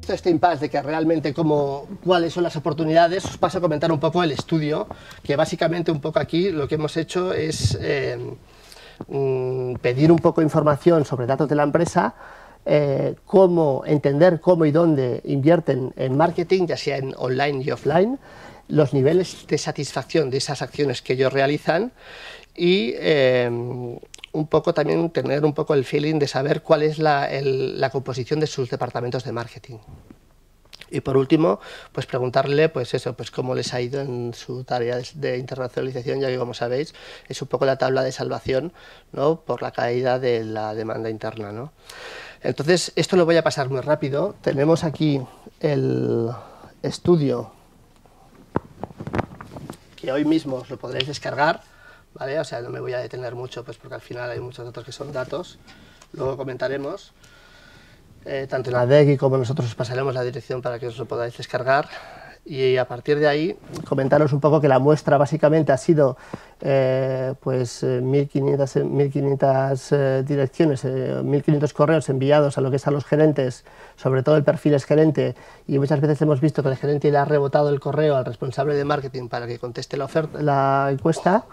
visto este impasse de que realmente cuáles son las oportunidades, os paso a comentar un poco el estudio, que básicamente un poco aquí lo que hemos hecho es pedir un poco de información sobre datos de la empresa, entender cómo y dónde invierten en marketing, ya sea en online y offline, los niveles de satisfacción de esas acciones que ellos realizan y un poco también tener un poco el feeling de saber cuál es la composición de sus departamentos de marketing. Y por último, pues preguntarle pues cómo les ha ido en su tarea de internacionalización, ya que como sabéis es un poco la tabla de salvación, ¿no?, por la caída de la demanda interna, ¿no? Entonces, esto lo voy a pasar muy rápido. Tenemos aquí el estudio que hoy mismo os lo podréis descargar, ¿vale? O sea, no me voy a detener mucho, pues porque al final hay muchos datos que son datos, luego comentaremos. Tanto en ADEGI como nosotros os pasaremos la dirección para que os lo podáis descargar, y a partir de ahí comentaros un poco que la muestra básicamente ha sido 1.500 direcciones, 1.500 correos enviados a lo que es a los gerentes, sobre todo el perfil es gerente, y muchas veces hemos visto que el gerente le ha rebotado el correo al responsable de marketing para que conteste la encuesta.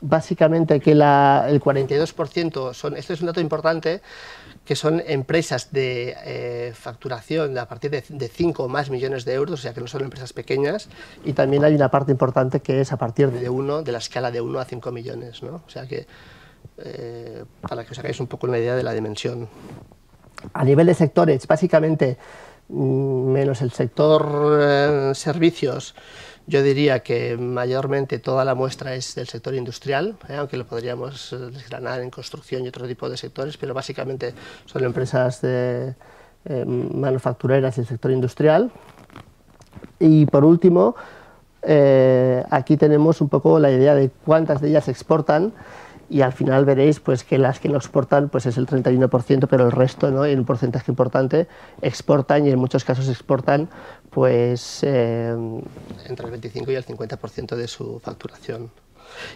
Básicamente que el 42% son, esto es un dato importante, que son empresas de facturación a partir de 5 o más millones de euros, o sea que no son empresas pequeñas, y también hay una parte importante que es a partir de la escala de 1 a 5 millones, ¿no? O sea que, para que os hagáis un poco una idea de la dimensión. A nivel de sectores, básicamente, menos el sector servicios, yo diría que mayormente toda la muestra es del sector industrial, aunque lo podríamos desgranar en construcción y otro tipo de sectores, pero básicamente son empresas manufactureras del sector industrial. Y por último, aquí tenemos un poco la idea de cuántas de ellas exportan, y al final veréis pues que las que no exportan pues es el 31%, pero el resto, ¿no?, en un porcentaje importante exportan, y en muchos casos exportan pues entre el 25 y el 50% de su facturación.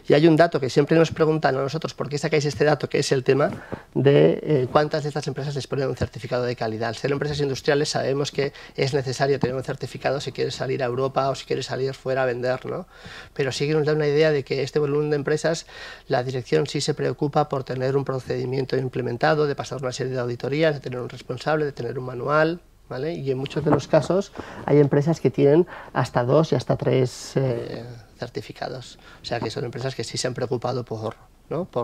Y hay un dato que siempre nos preguntan a nosotros, ¿por qué sacáis este dato?, que es el tema de cuántas de estas empresas les ponen un certificado de calidad. Al ser empresas industriales sabemos que es necesario tener un certificado si quieres salir a Europa o si quieres salir fuera a vender, ¿no? Pero sí que nos da una idea de que este volumen de empresas, la dirección sí se preocupa por tener un procedimiento implementado, de pasar una serie de auditorías, de tener un responsable, de tener un manual, ¿vale? Y en muchos de los casos hay empresas que tienen hasta 2 y hasta 3 certificados, o sea que son empresas que sí se han preocupado por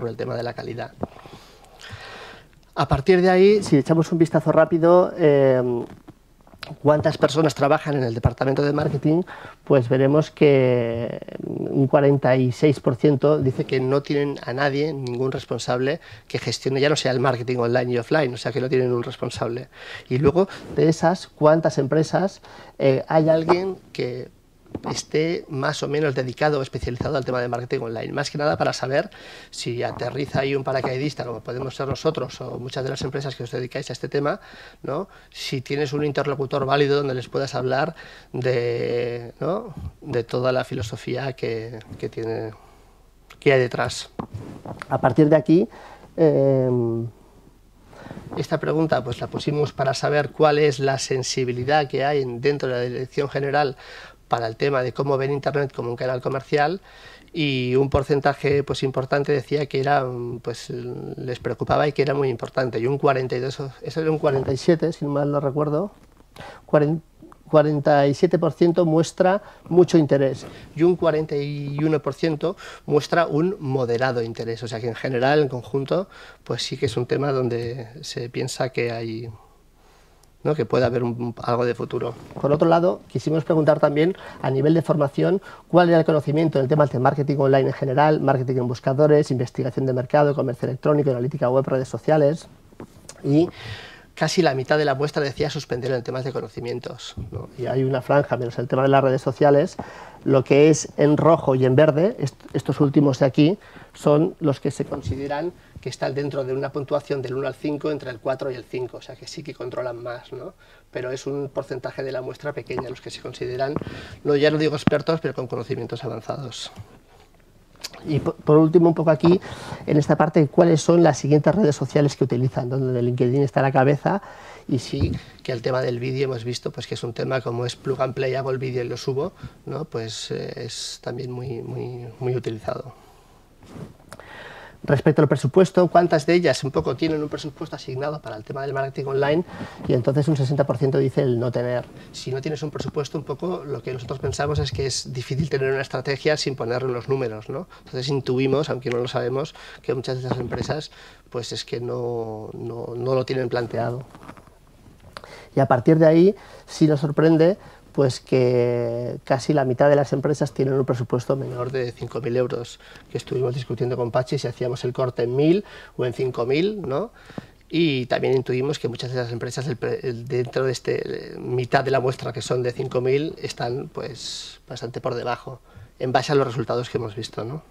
el tema de la calidad. A partir de ahí, si echamos un vistazo rápido, cuántas personas trabajan en el departamento de marketing, pues veremos que un 46% dice que no tienen a nadie, ningún responsable que gestione, ya no sea el marketing online y offline, o sea que no tienen un responsable. Y luego de esas, cuántas empresas hay alguien que esté más o menos dedicado o especializado al tema de marketing online, más que nada para saber si aterriza ahí un paracaidista, como podemos ser nosotros o muchas de las empresas que os dedicáis a este tema, ¿no?, si tienes un interlocutor válido donde les puedas hablar de, ¿no?, de toda la filosofía que hay detrás. A partir de aquí, esta pregunta pues la pusimos para saber cuál es la sensibilidad que hay dentro de la dirección general para el tema de cómo ven Internet como un canal comercial, y un porcentaje pues importante decía que era, pues les preocupaba y que era muy importante, y un 42, eso era un 47, si mal no recuerdo, 47% muestra mucho interés y un 41% muestra un moderado interés, o sea que en general, en conjunto, pues sí que es un tema donde se piensa que hay, ¿no?, que puede haber algo de futuro. Por otro lado, quisimos preguntar también a nivel de formación cuál era el conocimiento del tema de marketing online en general, marketing en buscadores, investigación de mercado, comercio electrónico, analítica web, redes sociales, y casi la mitad de la muestra decía suspender en temas de conocimientos, ¿no? Y hay una franja, menos el tema de las redes sociales, lo que es en rojo y en verde, estos últimos de aquí, son los que se consideran que están dentro de una puntuación del 1 al 5, entre el 4 y el 5, o sea que sí que controlan más, ¿no? Pero es un porcentaje de la muestra pequeña, los que se consideran, no, ya no digo expertos, pero con conocimientos avanzados. Y por último, un poco aquí, en esta parte, ¿cuáles son las siguientes redes sociales que utilizan? Donde LinkedIn está a la cabeza, y sí que el tema del vídeo hemos visto pues que es un tema, como es plug and play, hago el vídeo y lo subo, ¿no? Pues es también muy utilizado. Respecto al presupuesto, ¿cuántas de ellas un poco tienen un presupuesto asignado para el tema del marketing online? Y entonces un 60% dice el no tener. Si no tienes un presupuesto, un poco lo que nosotros pensamos es que es difícil tener una estrategia sin poner los números, ¿no? Entonces intuimos, aunque no lo sabemos, que muchas de esas empresas pues es que no lo tienen planteado. Y a partir de ahí sí nos sorprende pues que casi la mitad de las empresas tienen un presupuesto menor de 5.000 euros, que estuvimos discutiendo con Pachi si hacíamos el corte en 1.000 o en 5.000, ¿no? Y también intuimos que muchas de las empresas dentro de este mitad de la muestra, que son de 5.000, están pues bastante por debajo, en base a los resultados que hemos visto, ¿no?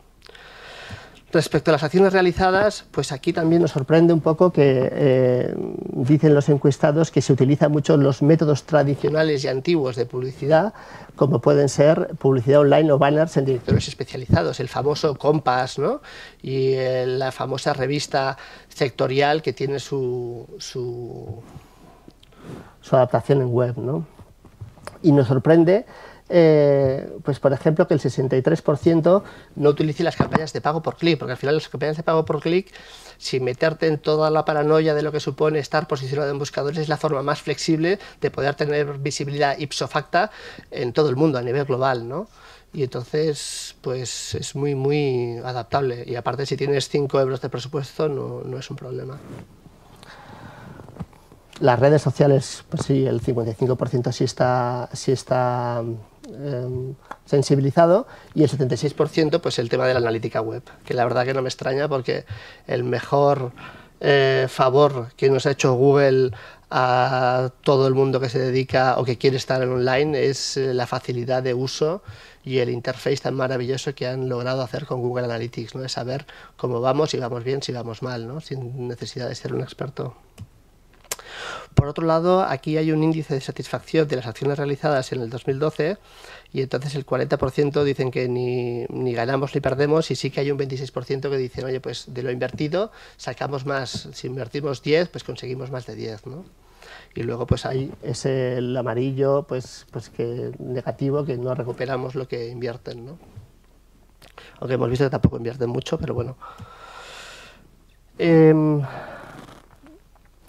Respecto a las acciones realizadas, pues aquí también nos sorprende un poco que dicen los encuestados que se utilizan mucho los métodos tradicionales y antiguos de publicidad, como pueden ser publicidad online o banners en directorios especializados, el famoso Compass, ¿no? Y la famosa revista sectorial que tiene su adaptación en web, ¿no? Y nos sorprende pues por ejemplo que el 63% no utilice las campañas de pago por clic, porque al final las campañas de pago por clic, sin meterte en toda la paranoia de lo que supone estar posicionado en buscadores, es la forma más flexible de poder tener visibilidad ipso facto en todo el mundo a nivel global, ¿no? Y entonces pues es muy adaptable, y aparte si tienes 5 euros de presupuesto no es un problema. Las redes sociales, pues sí, el 55% sí está sensibilizado, y el 76% pues el tema de la analítica web, que la verdad que no me extraña, porque el mejor favor que nos ha hecho Google a todo el mundo que se dedica o que quiere estar en online es la facilidad de uso y el interface tan maravilloso que han logrado hacer con Google Analytics, ¿no? De saber cómo vamos, si vamos bien, si vamos mal, ¿no? Sin necesidad de ser un experto. Por otro lado, aquí hay un índice de satisfacción de las acciones realizadas en el 2012, y entonces el 40% dicen que ni ganamos ni perdemos, y sí que hay un 26% que dicen, oye, pues de lo invertido sacamos más, si invertimos 10, pues conseguimos más de 10, ¿no? Y luego pues hay el amarillo, pues que negativo, que no recuperamos lo que invierten, ¿no? Aunque hemos visto que tampoco invierten mucho, pero bueno.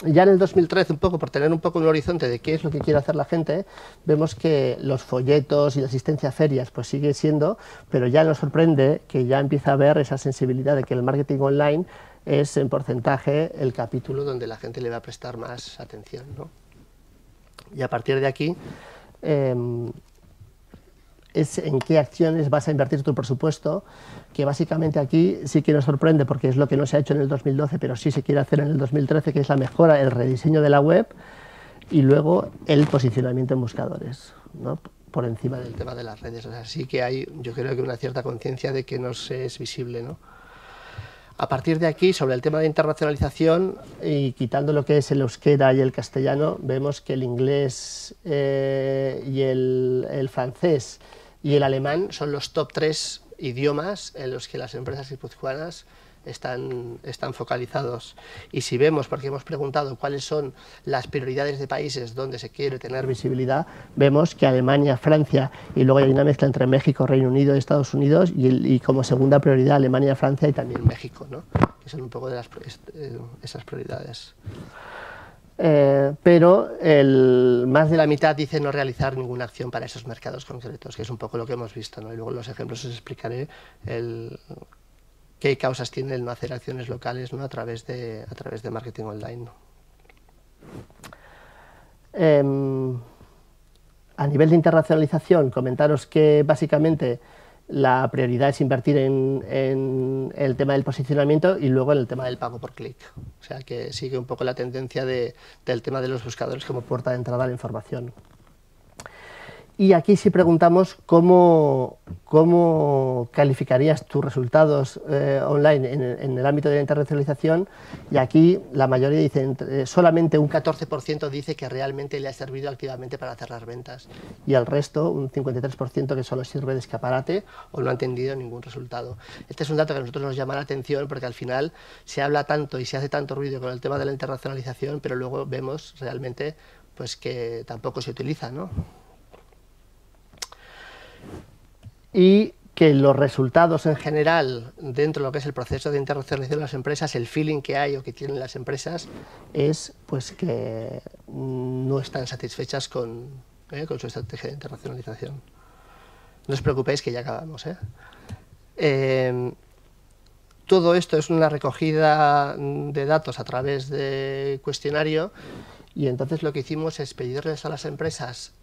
Ya en el 2013, un poco por tener un poco un horizonte de qué es lo que quiere hacer la gente, vemos que los folletos y la asistencia a ferias pues sigue siendo, pero ya nos sorprende que ya empieza a haber esa sensibilidad de que el marketing online es en porcentaje el capítulo donde la gente le va a prestar más atención, ¿no? Y a partir de aquí es en qué acciones vas a invertir tu presupuesto, que básicamente aquí sí que nos sorprende porque es lo que no se ha hecho en el 2012, pero sí se quiere hacer en el 2013, que es la mejora, el rediseño de la web, y luego el posicionamiento en buscadores, ¿no? Por encima del tema de las redes. O sea, sí que hay, yo creo que una cierta conciencia de que no se es visible, ¿no? A partir de aquí, sobre el tema de internacionalización, y quitando lo que es el euskera y el castellano, vemos que el inglés y el francés y el alemán son los top 3 idiomas en los que las empresas guipuzcoanas están focalizados. Y si vemos, porque hemos preguntado cuáles son las prioridades de países donde se quiere tener visibilidad, vemos que Alemania, Francia, y luego hay una mezcla entre México, Reino Unido y Estados Unidos, y como segunda prioridad Alemania, Francia y también México, ¿no? Que son un poco de esas prioridades. Pero más de la mitad dice no realizar ninguna acción para esos mercados concretos, que es un poco lo que hemos visto, ¿no? Y luego en los ejemplos os explicaré qué causas tiene el no hacer acciones locales, ¿no? a través de marketing online, ¿no? A nivel de internacionalización, comentaros que básicamente la prioridad es invertir en el tema del posicionamiento y luego en el tema del pago por clic. O sea que sigue un poco la tendencia del tema de los buscadores como puerta de entrada a la información. Y aquí sí preguntamos cómo calificarías tus resultados online en el ámbito de la internacionalización, y aquí la mayoría dicen, solamente un 14% dice que realmente le ha servido activamente para cerrar ventas, y el resto, un 53%, que solo sirve de escaparate o no han tenido ningún resultado. Este es un dato que a nosotros nos llama la atención porque al final se habla tanto y se hace tanto ruido con el tema de la internacionalización, pero luego vemos realmente pues que tampoco se utiliza, ¿no? Y que los resultados en general dentro de lo que es el proceso de internacionalización de las empresas, el feeling que hay o que tienen las empresas es pues que no están satisfechas con su estrategia de internacionalización. No os preocupéis que ya acabamos. Todo esto es una recogida de datos a través de cuestionario, y entonces lo que hicimos es pedirles a las empresas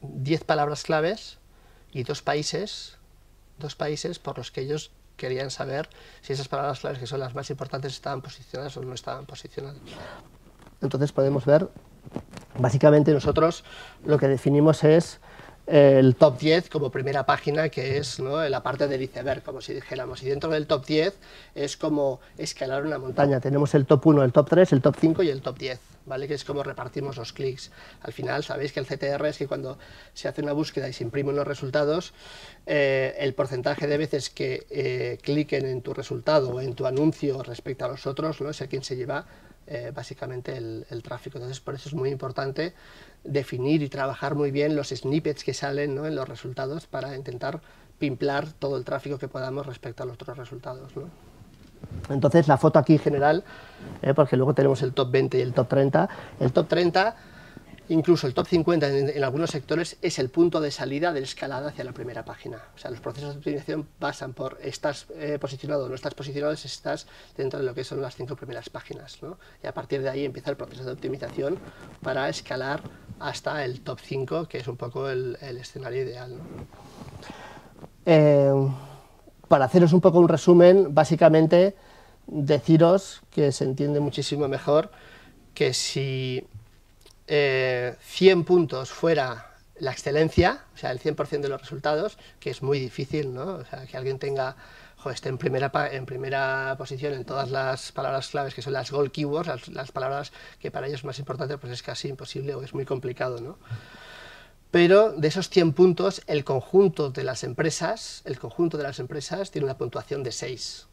10 palabras claves y dos países por los que ellos querían saber si esas palabras claves, que son las más importantes, estaban posicionadas o no estaban posicionadas. Entonces podemos ver, básicamente nosotros lo que definimos es el top 10 como primera página, que es, ¿no?, la parte del iceberg, como si dijéramos, y dentro del top 10 es como escalar una montaña. Tenemos el top 1, el top 3, el top 5 y el top 10, ¿vale?, que es como repartimos los clics. Al final sabéis que el CTR es que cuando se hace una búsqueda y se imprimen los resultados, el porcentaje de veces que cliquen en tu resultado o en tu anuncio respecto a los otros, ¿no?, es el quien se lleva básicamente el tráfico. Entonces por eso es muy importante definir y trabajar muy bien los snippets que salen, ¿no?, en los resultados, para intentar pimplar todo el tráfico que podamos respecto a los otros resultados, ¿no? Entonces la foto aquí general, porque luego tenemos el top 20 y el top 30, el top 30, incluso el top 50 en algunos sectores, es el punto de salida de la escalada hacia la primera página. O sea, los procesos de optimización pasan por estás posicionado o no estás posicionado, si estás dentro de lo que son las 5 primeras páginas, ¿no? Y a partir de ahí empieza el proceso de optimización para escalar hasta el top 5, que es un poco el escenario ideal, ¿no? Para haceros un poco un resumen, básicamente deciros que se entiende muchísimo mejor que si 100 puntos fuera la excelencia, o sea, el 100% de los resultados, que es muy difícil, ¿no? O sea, que alguien tenga, esté en primera posición en todas las palabras claves, que son las gold keywords, las palabras que para ellos es más importante, pues es casi imposible o es muy complicado, ¿no? Pero de esos 100 puntos, el conjunto de las empresas tiene una puntuación de 6,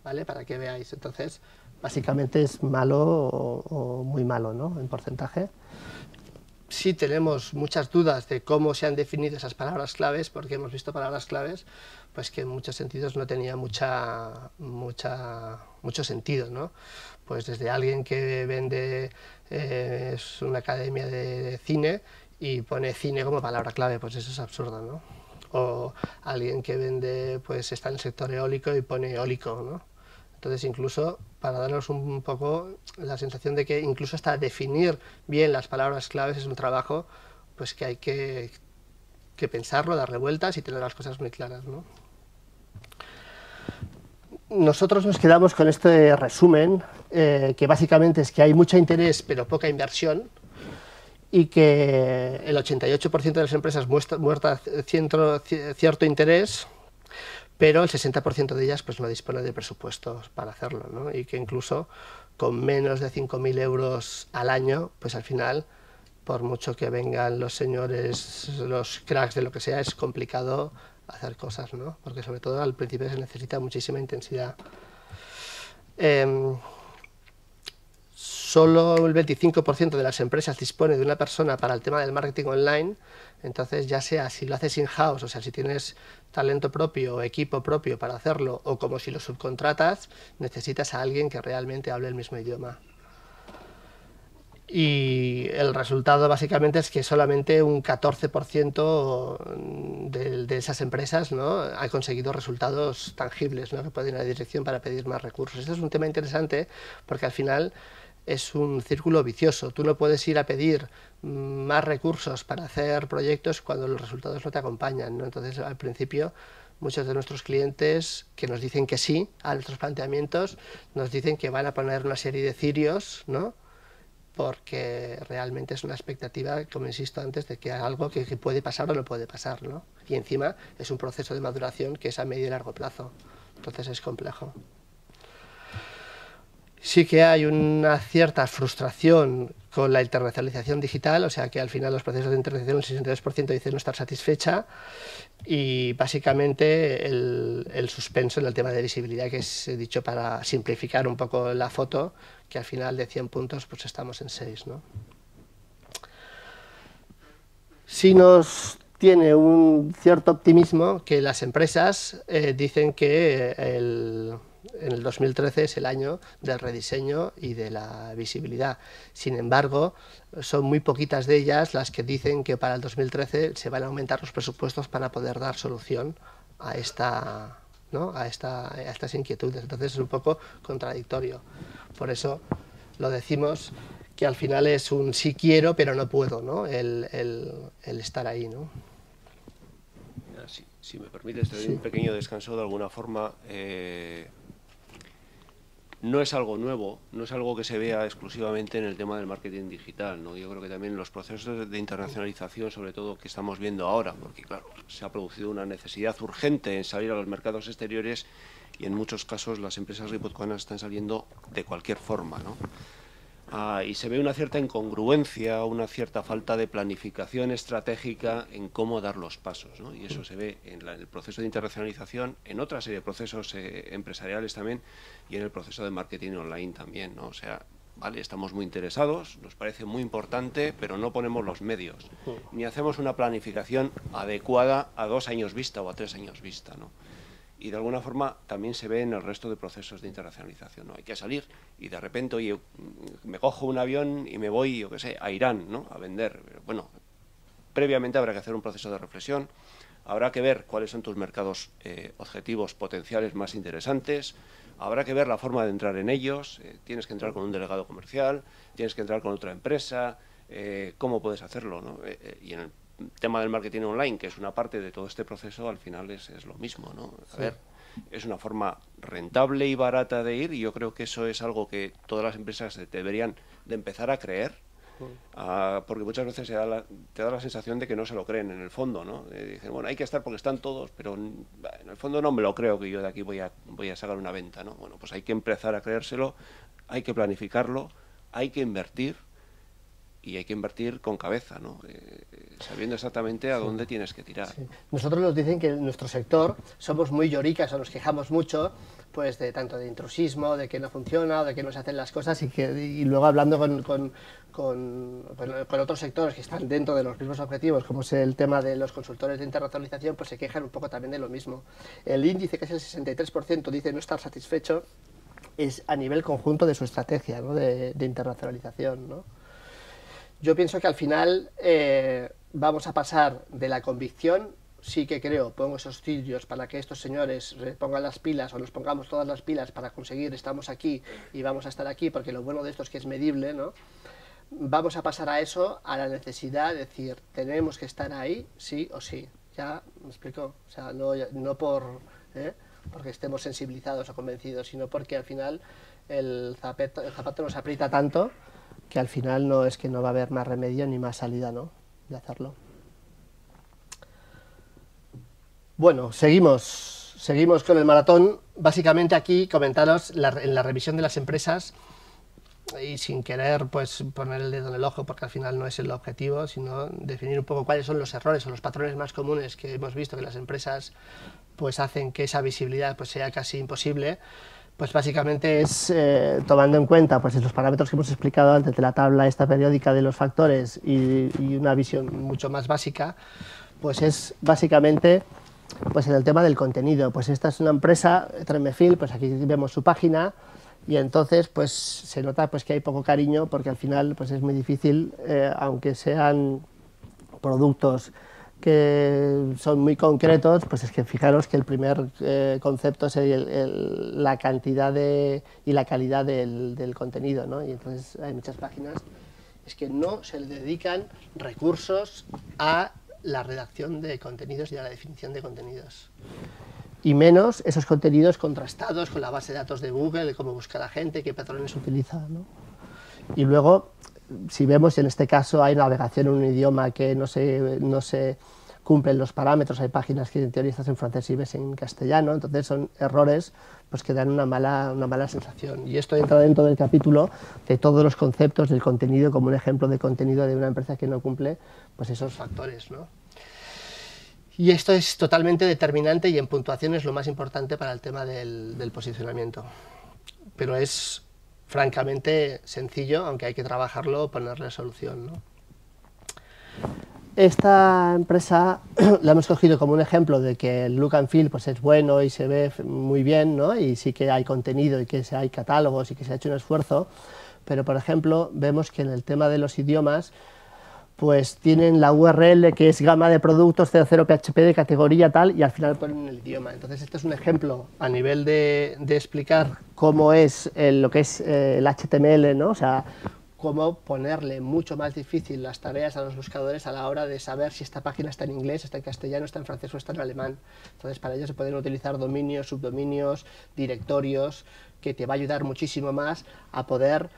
¿vale? Para que veáis. Entonces, básicamente es malo o muy malo, ¿no?, en porcentaje. Sí tenemos muchas dudas de cómo se han definido esas palabras claves, porque hemos visto palabras claves pues que en muchos sentidos no tenía mucho sentido, ¿no? Pues desde alguien que vende, es una academia de cine y pone cine como palabra clave, pues eso es absurdo, ¿no? O alguien que vende, pues está en el sector eólico y pone eólico, ¿no? Entonces, incluso para darnos un poco la sensación de que incluso hasta definir bien las palabras claves es un trabajo pues que hay que pensarlo, darle vueltas y tener las cosas muy claras, ¿no? Nosotros nos quedamos con este resumen, que básicamente es que hay mucho interés pero poca inversión, y que el 88% de las empresas muestra cierto interés, pero el 60% de ellas pues no dispone de presupuestos para hacerlo, ¿no? Y que incluso con menos de 5.000 euros al año, pues al final, por mucho que vengan los señores, los cracks de lo que sea, es complicado hacer cosas, ¿no? Porque sobre todo al principio se necesita muchísima intensidad. Solo el 25% de las empresas dispone de una persona para el tema del marketing online. Entonces, ya sea si lo haces in-house, o sea, si tienes talento propio o equipo propio para hacerlo, o como si lo subcontratas, necesitas a alguien que realmente hable el mismo idioma. Y el resultado básicamente es que solamente un 14% de esas empresas, ¿no?, ha conseguido resultados tangibles, ¿no?, que pueden ir a la dirección para pedir más recursos. Esto es un tema interesante porque al final es un círculo vicioso. Tú no puedes ir a pedir más recursos para hacer proyectos cuando los resultados no te acompañan, ¿no? Entonces, al principio, muchos de nuestros clientes que nos dicen que sí a nuestros planteamientos, nos dicen que van a poner una serie de cirios, ¿no?, porque realmente es una expectativa, como insisto antes, de que algo que puede pasar o no puede pasar, ¿no? Y encima es un proceso de maduración que es a medio y largo plazo, entonces es complejo. Sí que hay una cierta frustración con la internacionalización digital, o sea que al final los procesos de internacionalización, el 62% dice no estar satisfecha, y básicamente el suspenso en el tema de visibilidad, que es dicho para simplificar un poco la foto, que al final de 100 puntos pues estamos en 6, ¿no? Sí nos tiene un cierto optimismo que las empresas dicen que en el 2013 es el año del rediseño y de la visibilidad. Sin embargo, son muy poquitas de ellas las que dicen que para el 2013 se van a aumentar los presupuestos para poder dar solución a esta, ¿no? a estas inquietudes. Entonces es un poco contradictorio. Por eso lo decimos, que al final es un sí quiero pero no puedo, ¿no? el estar ahí, ¿no? Si me permites, te doy un pequeño descanso de alguna forma. No es algo nuevo, no es algo que se vea exclusivamente en el tema del marketing digital, ¿no? Yo creo que también los procesos de internacionalización, sobre todo que estamos viendo ahora, porque claro, se ha producido una necesidad urgente en salir a los mercados exteriores y en muchos casos las empresas guipuzcoanas están saliendo de cualquier forma, ¿no? Y se ve una cierta incongruencia, una cierta falta de planificación estratégica en cómo dar los pasos, ¿no? Y eso se ve en el proceso de internacionalización, en otra serie de procesos empresariales también, y en el proceso de marketing online también, ¿no? O sea, vale, estamos muy interesados, nos parece muy importante, pero no ponemos los medios, ni hacemos una planificación adecuada a 2 años vista o a 3 años vista, ¿no? Y de alguna forma también se ve en el resto de procesos de internacionalización, ¿no? Hay que salir y de repente, oye, me cojo un avión y me voy, yo qué sé, a Irán, ¿no? A vender. Bueno, previamente habrá que hacer un proceso de reflexión, habrá que ver cuáles son tus mercados objetivos potenciales más interesantes, habrá que ver la forma de entrar en ellos, tienes que entrar con un delegado comercial, tienes que entrar con otra empresa, cómo puedes hacerlo, ¿no? Y en el tema del marketing online, que es una parte de todo este proceso, al final es lo mismo, ¿no? A ver, es una forma rentable y barata de ir, y yo creo que eso es algo que todas las empresas deberían de empezar a creer, porque muchas veces te da la sensación de que no se lo creen en el fondo, ¿no? Dicen, bueno, hay que estar porque están todos, pero en el fondo no me lo creo que yo de aquí voy a sacar una venta, ¿no? Bueno, pues hay que empezar a creérselo, hay que planificarlo, hay que invertir, y hay que invertir con cabeza, ¿no? Sabiendo exactamente a dónde tienes que tirar. Sí. Nosotros nos dicen que en nuestro sector somos muy lloricas o nos quejamos mucho, pues de tanto de intrusismo, de que no funciona, de que no se hacen las cosas, y luego hablando con otros sectores que están dentro de los mismos objetivos, como es el tema de los consultores de internacionalización, pues se quejan un poco también de lo mismo. El índice, que es el 63%, dice no estar satisfecho, es a nivel conjunto de su estrategia, ¿no? de internacionalización, ¿no? Yo pienso que al final vamos a pasar de la convicción, sí que creo, pongo esos sitios para que estos señores pongan las pilas o nos pongamos todas las pilas para conseguir, estamos aquí y vamos a estar aquí, porque lo bueno de esto es que es medible, ¿no? Vamos a pasar a eso, a la necesidad de decir, tenemos que estar ahí, sí o sí. ¿Ya me explico? O sea, no porque estemos sensibilizados o convencidos, sino porque al final el zapato nos aprieta tanto que al final no es que no va a haber más remedio ni más salida, ¿no?, de hacerlo. Bueno, seguimos con el maratón. Básicamente aquí comentaros en la revisión de las empresas, y sin querer pues poner el dedo en el ojo, porque al final no es el objetivo, sino definir un poco cuáles son los errores o los patrones más comunes que hemos visto que las empresas pues hacen que esa visibilidad pues sea casi imposible. Pues básicamente es tomando en cuenta pues los parámetros que hemos explicado antes de la tabla esta periódica de los factores y una visión mucho más básica, pues es básicamente pues en el tema del contenido. Pues esta es una empresa, Tremefil, pues aquí vemos su página, y entonces pues se nota pues que hay poco cariño, porque al final pues es muy difícil, aunque sean productos que son muy concretos, pues es que fijaros que el primer concepto es la cantidad y la calidad del contenido, ¿no? Y entonces hay muchas páginas es que no se le dedican recursos a la redacción de contenidos y a la definición de contenidos. Y menos esos contenidos contrastados con la base de datos de Google, cómo busca la gente, qué patrones utiliza, ¿no? Y luego si vemos, en este caso hay navegación en un idioma que no se cumplen los parámetros, hay páginas que en teoría estás en francés y ves en castellano, entonces son errores pues, que dan una mala sensación. Y esto entra dentro del capítulo de todos los conceptos del contenido como un ejemplo de contenido de una empresa que no cumple pues, esos factores, ¿no? Y esto es totalmente determinante y en puntuación es lo más importante para el tema del posicionamiento. Pero es francamente sencillo, aunque hay que trabajarlo, ponerle solución, ¿no? Esta empresa la hemos cogido como un ejemplo de que el look and feel pues, es bueno y se ve muy bien, ¿no? Y sí que hay contenido y que hay catálogos y que se ha hecho un esfuerzo, pero por ejemplo vemos que en el tema de los idiomas pues tienen la URL que es gama de productos 00 PHP de categoría tal y al final ponen el idioma. Entonces este es un ejemplo a nivel de explicar cómo es lo que es el HTML, ¿no? O sea, cómo ponerle mucho más difícil las tareas a los buscadores a la hora de saber si esta página está en inglés, está en castellano, está en francés o está en alemán. Entonces para ello se pueden utilizar dominios, subdominios, directorios, que te va a ayudar muchísimo más a poder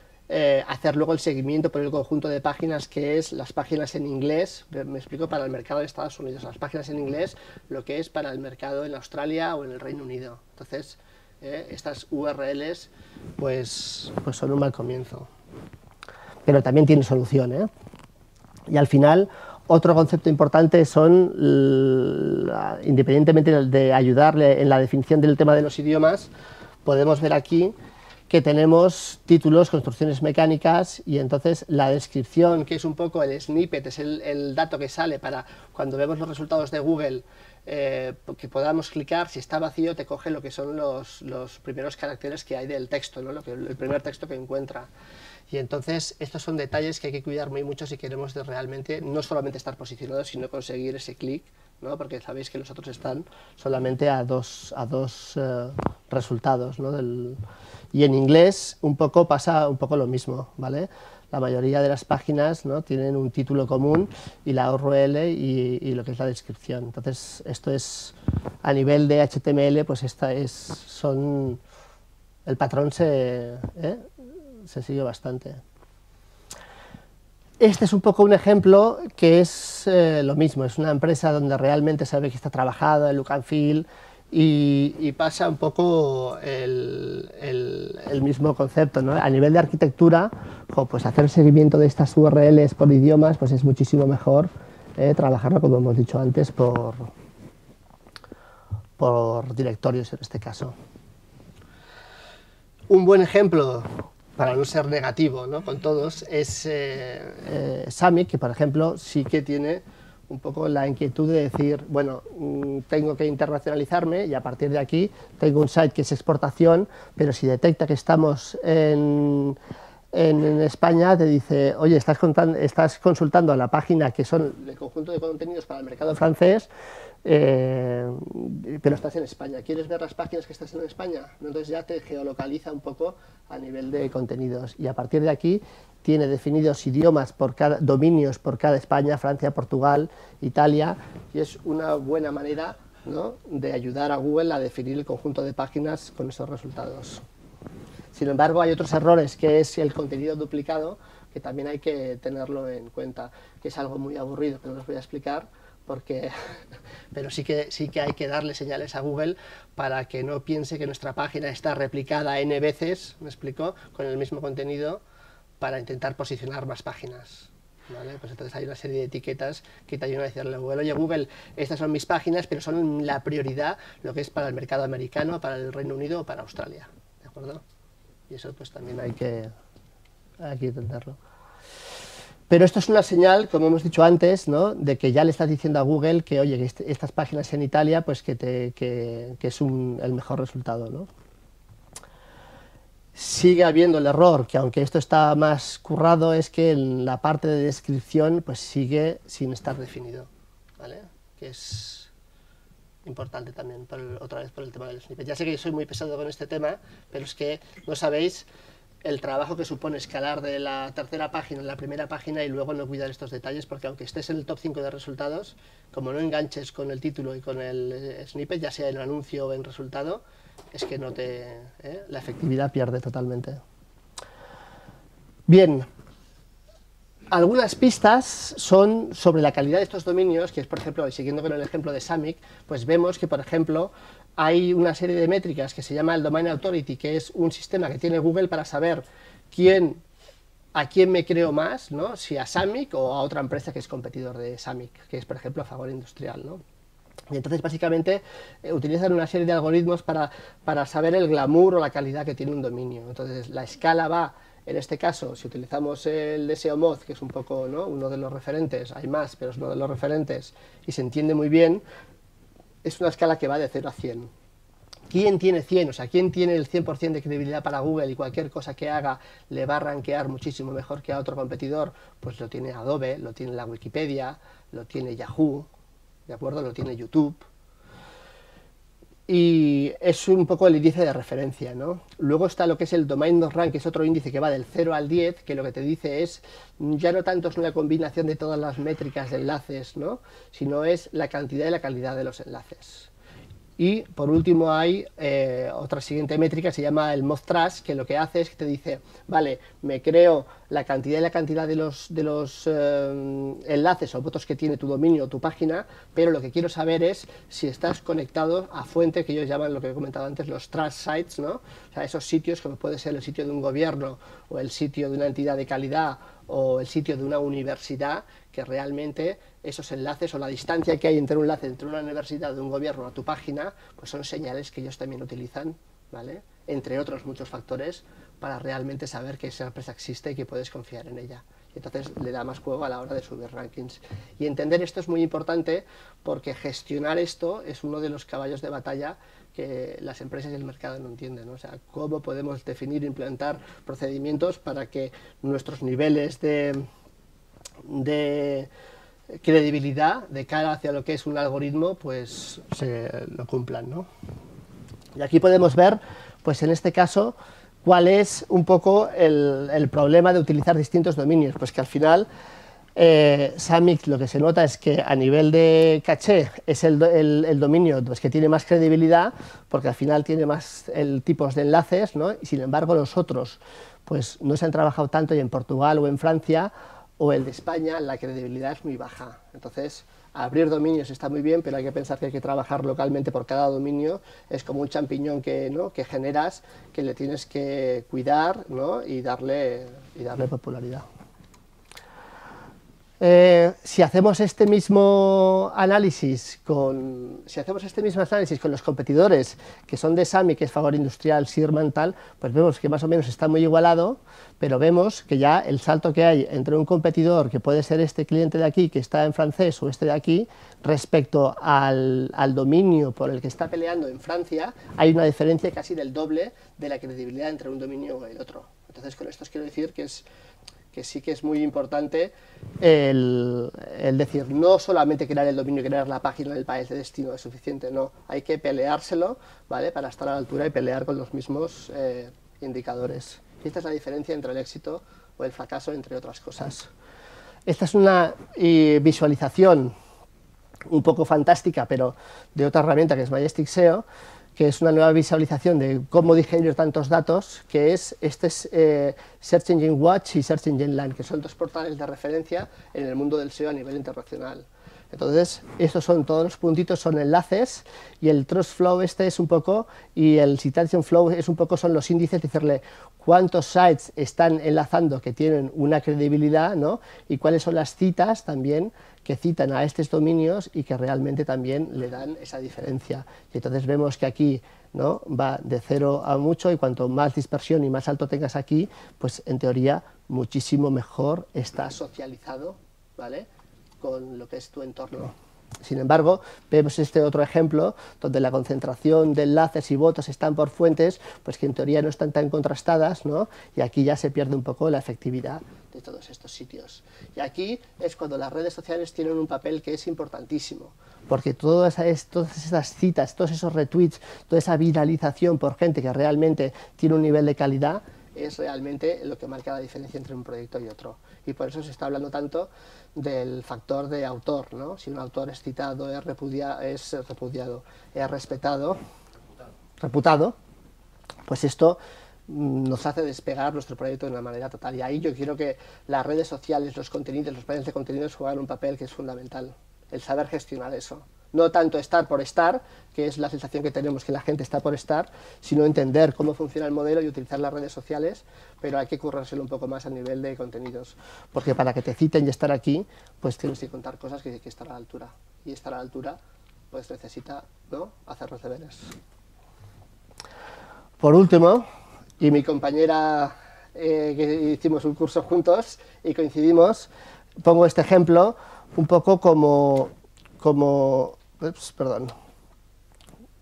hacer luego el seguimiento por el conjunto de páginas que es las páginas en inglés, me explico, para el mercado de Estados Unidos, las páginas en inglés, lo que es para el mercado en Australia o en el Reino Unido. Entonces, estas URLs pues son un mal comienzo. Pero también tiene solución, ¿eh? Y al final, otro concepto importante son, independientemente de ayudarle en la definición del tema de los idiomas, podemos ver aquí que tenemos títulos, construcciones mecánicas y entonces la descripción, que es un poco el snippet, es el dato que sale para cuando vemos los resultados de Google, que podamos clicar, si está vacío te coge lo que son los primeros caracteres que hay del texto, ¿no? El primer texto que encuentra. Y entonces estos son detalles que hay que cuidar muy mucho si queremos realmente no solamente estar posicionados, sino conseguir ese clic, ¿no? Porque sabéis que los otros están solamente a dos resultados, ¿no? Y en inglés pasa un poco lo mismo, ¿vale? La mayoría de las páginas, ¿no? Tienen un título común y la URL y lo que es la descripción. Entonces esto es a nivel de HTML, pues el patrón se sigue bastante. Este es un poco un ejemplo que es lo mismo, es una empresa donde realmente se ve que está trabajada el look and feel y pasa un poco el mismo concepto, ¿no? A nivel de arquitectura, pues hacer seguimiento de estas URLs por idiomas pues es muchísimo mejor trabajarlo, como hemos dicho antes, por directorios en este caso. Un buen ejemplo, para no ser negativo, ¿no? Con todos, es Summit, que por ejemplo sí que tiene un poco la inquietud de decir, bueno, tengo que internacionalizarme y a partir de aquí tengo un site que es exportación, pero si detecta que estamos en España, te dice, oye, estás consultando la página que son el conjunto de contenidos para el mercado francés, pero estás en España, ¿quieres ver las páginas que estás en España? Entonces ya te geolocaliza un poco a nivel de contenidos y a partir de aquí tiene definidos idiomas dominios por cada España, Francia, Portugal, Italia, y es una buena manera, ¿no?, de ayudar a Google a definir el conjunto de páginas con esos resultados. Sin embargo, hay otros errores, que es el contenido duplicado, que también hay que tenerlo en cuenta, que es algo muy aburrido, que no os voy a explicar, pero sí que hay que darle señales a Google para que no piense que nuestra página está replicada n veces, ¿me explico?, con el mismo contenido, para intentar posicionar más páginas, ¿vale? Pues entonces hay una serie de etiquetas que te ayudan a decirle a Google, oye Google, estas son mis páginas, pero son la prioridad lo que es para el mercado americano, para el Reino Unido o para Australia, ¿de acuerdo? Y eso pues también hay que entenderlo. Pero esto es una señal, como hemos dicho antes, ¿no?, de que ya le estás diciendo a Google que, oye, que estas páginas en Italia, pues que es el mejor resultado, ¿no? Sigue habiendo el error, que aunque esto está más currado, es que en la parte de descripción pues sigue sin estar definido, ¿vale? Que es importante también, otra vez por el tema del snippet. Ya sé que soy muy pesado con este tema, pero es que no sabéis el trabajo que supone escalar de la tercera página a la primera página y luego no cuidar estos detalles, porque aunque estés en el top 5 de resultados, como no enganches con el título y con el snippet, ya sea en anuncio o en resultado, es que la efectividad pierde totalmente. Bien, Algunas pistas son sobre la calidad de estos dominios, que es, por ejemplo, siguiendo con el ejemplo de Samick, pues vemos que, por ejemplo, hay una serie de métricas que se llama el Domain Authority, que es un sistema que tiene Google para saber a quién me creo más, ¿no? Si a Samick o a otra empresa que es competidor de Samick, que es, por ejemplo, Fagor Industrial, ¿no? Y entonces, básicamente, utilizan una serie de algoritmos para saber el glamour o la calidad que tiene un dominio. Entonces, la escala va, en este caso, si utilizamos el de SEO Moz, que es un poco, ¿no?, uno de los referentes, hay más, pero es uno de los referentes, y se entiende muy bien, es una escala que va de 0 a 100. ¿Quién tiene 100? O sea, ¿quién tiene el 100% de credibilidad para Google y cualquier cosa que haga le va a rankear muchísimo mejor que a otro competidor? Pues lo tiene Adobe, lo tiene la Wikipedia, lo tiene Yahoo, ¿de acuerdo? Lo tiene YouTube. Y es un poco el índice de referencia, ¿no? Luego está lo que es el Domain.rank, que es otro índice que va del 0 al 10, que lo que te dice es, ya no tanto es una combinación de todas las métricas de enlaces, ¿no?, sino es la cantidad y la calidad de los enlaces. Y por último hay otra siguiente métrica, se llama el Moz Trust, que lo que hace es que te dice, vale, me creo la cantidad y la cantidad de los enlaces o votos que tiene tu dominio o tu página, pero lo que quiero saber es si estás conectado a fuente, que ellos llaman, lo que he comentado antes, los trust sites, ¿no? O sea, esos sitios como puede ser el sitio de un gobierno o el sitio de una entidad de calidad o el sitio de una universidad, que realmente esos enlaces o la distancia que hay entre un enlace entre una universidad de un gobierno a tu página, pues son señales que ellos también utilizan, ¿vale?, entre otros muchos factores, para realmente saber que esa empresa existe y que puedes confiar en ella. Y entonces le da más juego a la hora de subir rankings. Y entender esto es muy importante, porque gestionar esto es uno de los caballos de batalla que las empresas y el mercado no entienden, ¿no? O sea, cómo podemos definir e implementar procedimientos para que nuestros niveles de credibilidad de cara hacia lo que es un algoritmo, pues se lo cumplan, ¿no? Y aquí podemos ver, pues en este caso, cuál es un poco el problema de utilizar distintos dominios. Pues que al final Samick, lo que se nota es que a nivel de caché es el dominio, pues, que tiene más credibilidad, porque al final tiene más tipos de enlaces, ¿no? Y sin embargo los otros pues no se han trabajado tanto, y en Portugal o en Francia o el de España la credibilidad es muy baja. Entonces, abrir dominios está muy bien, pero hay que pensar que hay que trabajar localmente por cada dominio. Es como un champiñón que, ¿no?, que generas, que le tienes que cuidar, ¿no?, y darle popularidad. Si hacemos este mismo análisis con los competidores que son de Samick, que es Fagor Industrial, Sirman, tal, pues vemos que más o menos está muy igualado, pero vemos que ya el salto que hay entre un competidor, que puede ser este cliente de aquí, que está en francés, o este de aquí, respecto al dominio por el que está peleando en Francia, hay una diferencia casi del doble de la credibilidad entre un dominio y el otro. Entonces, con esto os quiero decir que sí que es muy importante el decir, no solamente crear el dominio y crear la página del país de destino es suficiente, no, hay que peleárselo, ¿vale?, para estar a la altura y pelear con los mismos indicadores. Y esta es la diferencia entre el éxito o el fracaso, entre otras cosas. Esta es una visualización un poco fantástica, pero de otra herramienta que es Majestic SEO, que es una nueva visualización de cómo digerir tantos datos, que es Search Engine Watch y Search Engine Land, que son dos portales de referencia en el mundo del SEO a nivel internacional. Entonces, estos son todos los puntitos, son enlaces, y el Trust Flow es un poco, y el Citation Flow es un poco, son los índices, decirle cuántos sites están enlazando que tienen una credibilidad, ¿no?, y cuáles son las citas también que citan a estos dominios y que realmente también le dan esa diferencia. Y entonces vemos que aquí, ¿no?, va de 0 a mucho, y cuanto más dispersión y más alto tengas aquí, pues en teoría muchísimo mejor está socializado, ¿vale?, con lo que es tu entorno. Sin embargo, vemos este otro ejemplo donde la concentración de enlaces y votos están por fuentes, pues que en teoría no están tan contrastadas, ¿no?, y aquí ya se pierde un poco la efectividad de todos estos sitios. Y aquí es cuando las redes sociales tienen un papel que es importantísimo, porque todas esas citas, todos esos retweets, toda esa viralización por gente que realmente tiene un nivel de calidad, es realmente lo que marca la diferencia entre un proyecto y otro. Y por eso se está hablando tanto del factor de autor, ¿no? Si un autor es citado, es reputado, es respetado, reputado, pues esto nos hace despegar nuestro proyecto de una manera total. Y ahí yo quiero que las redes sociales, los contenidos, los planes de contenidos juegan un papel que es fundamental, el saber gestionar eso. No tanto estar por estar, que es la sensación que tenemos que la gente está por estar, sino entender cómo funciona el modelo y utilizar las redes sociales, pero hay que currárselo un poco más a nivel de contenidos, porque para que te citen y estar aquí, pues tienes que contar cosas que hay que estar a la altura, y estar a la altura pues necesita, ¿no?, hacer los deberes. Por último, y mi compañera, que hicimos un curso juntos y coincidimos, pongo este ejemplo un poco como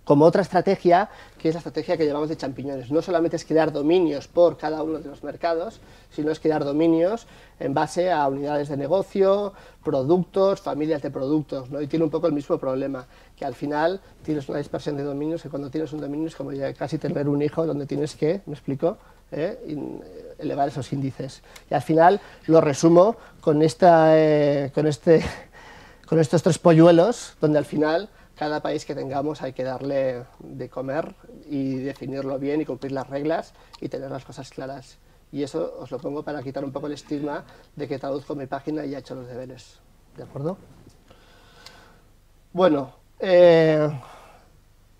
otra estrategia, que es la estrategia que llamamos de champiñones. No solamente es crear dominios por cada uno de los mercados, sino es crear dominios en base a unidades de negocio, productos, familias de productos, ¿no? Y tiene un poco el mismo problema, que al final tienes una dispersión de dominios, y cuando tienes un dominio es como ya casi tener un hijo donde tienes que, ¿me explico?, elevar esos índices. Y al final lo resumo con estos 3 polluelos, donde al final cada país que tengamos hay que darle de comer y definirlo bien y cumplir las reglas y tener las cosas claras. Y eso os lo pongo para quitar un poco el estigma de que traduzco mi página y he hecho los deberes. ¿De acuerdo? Bueno, este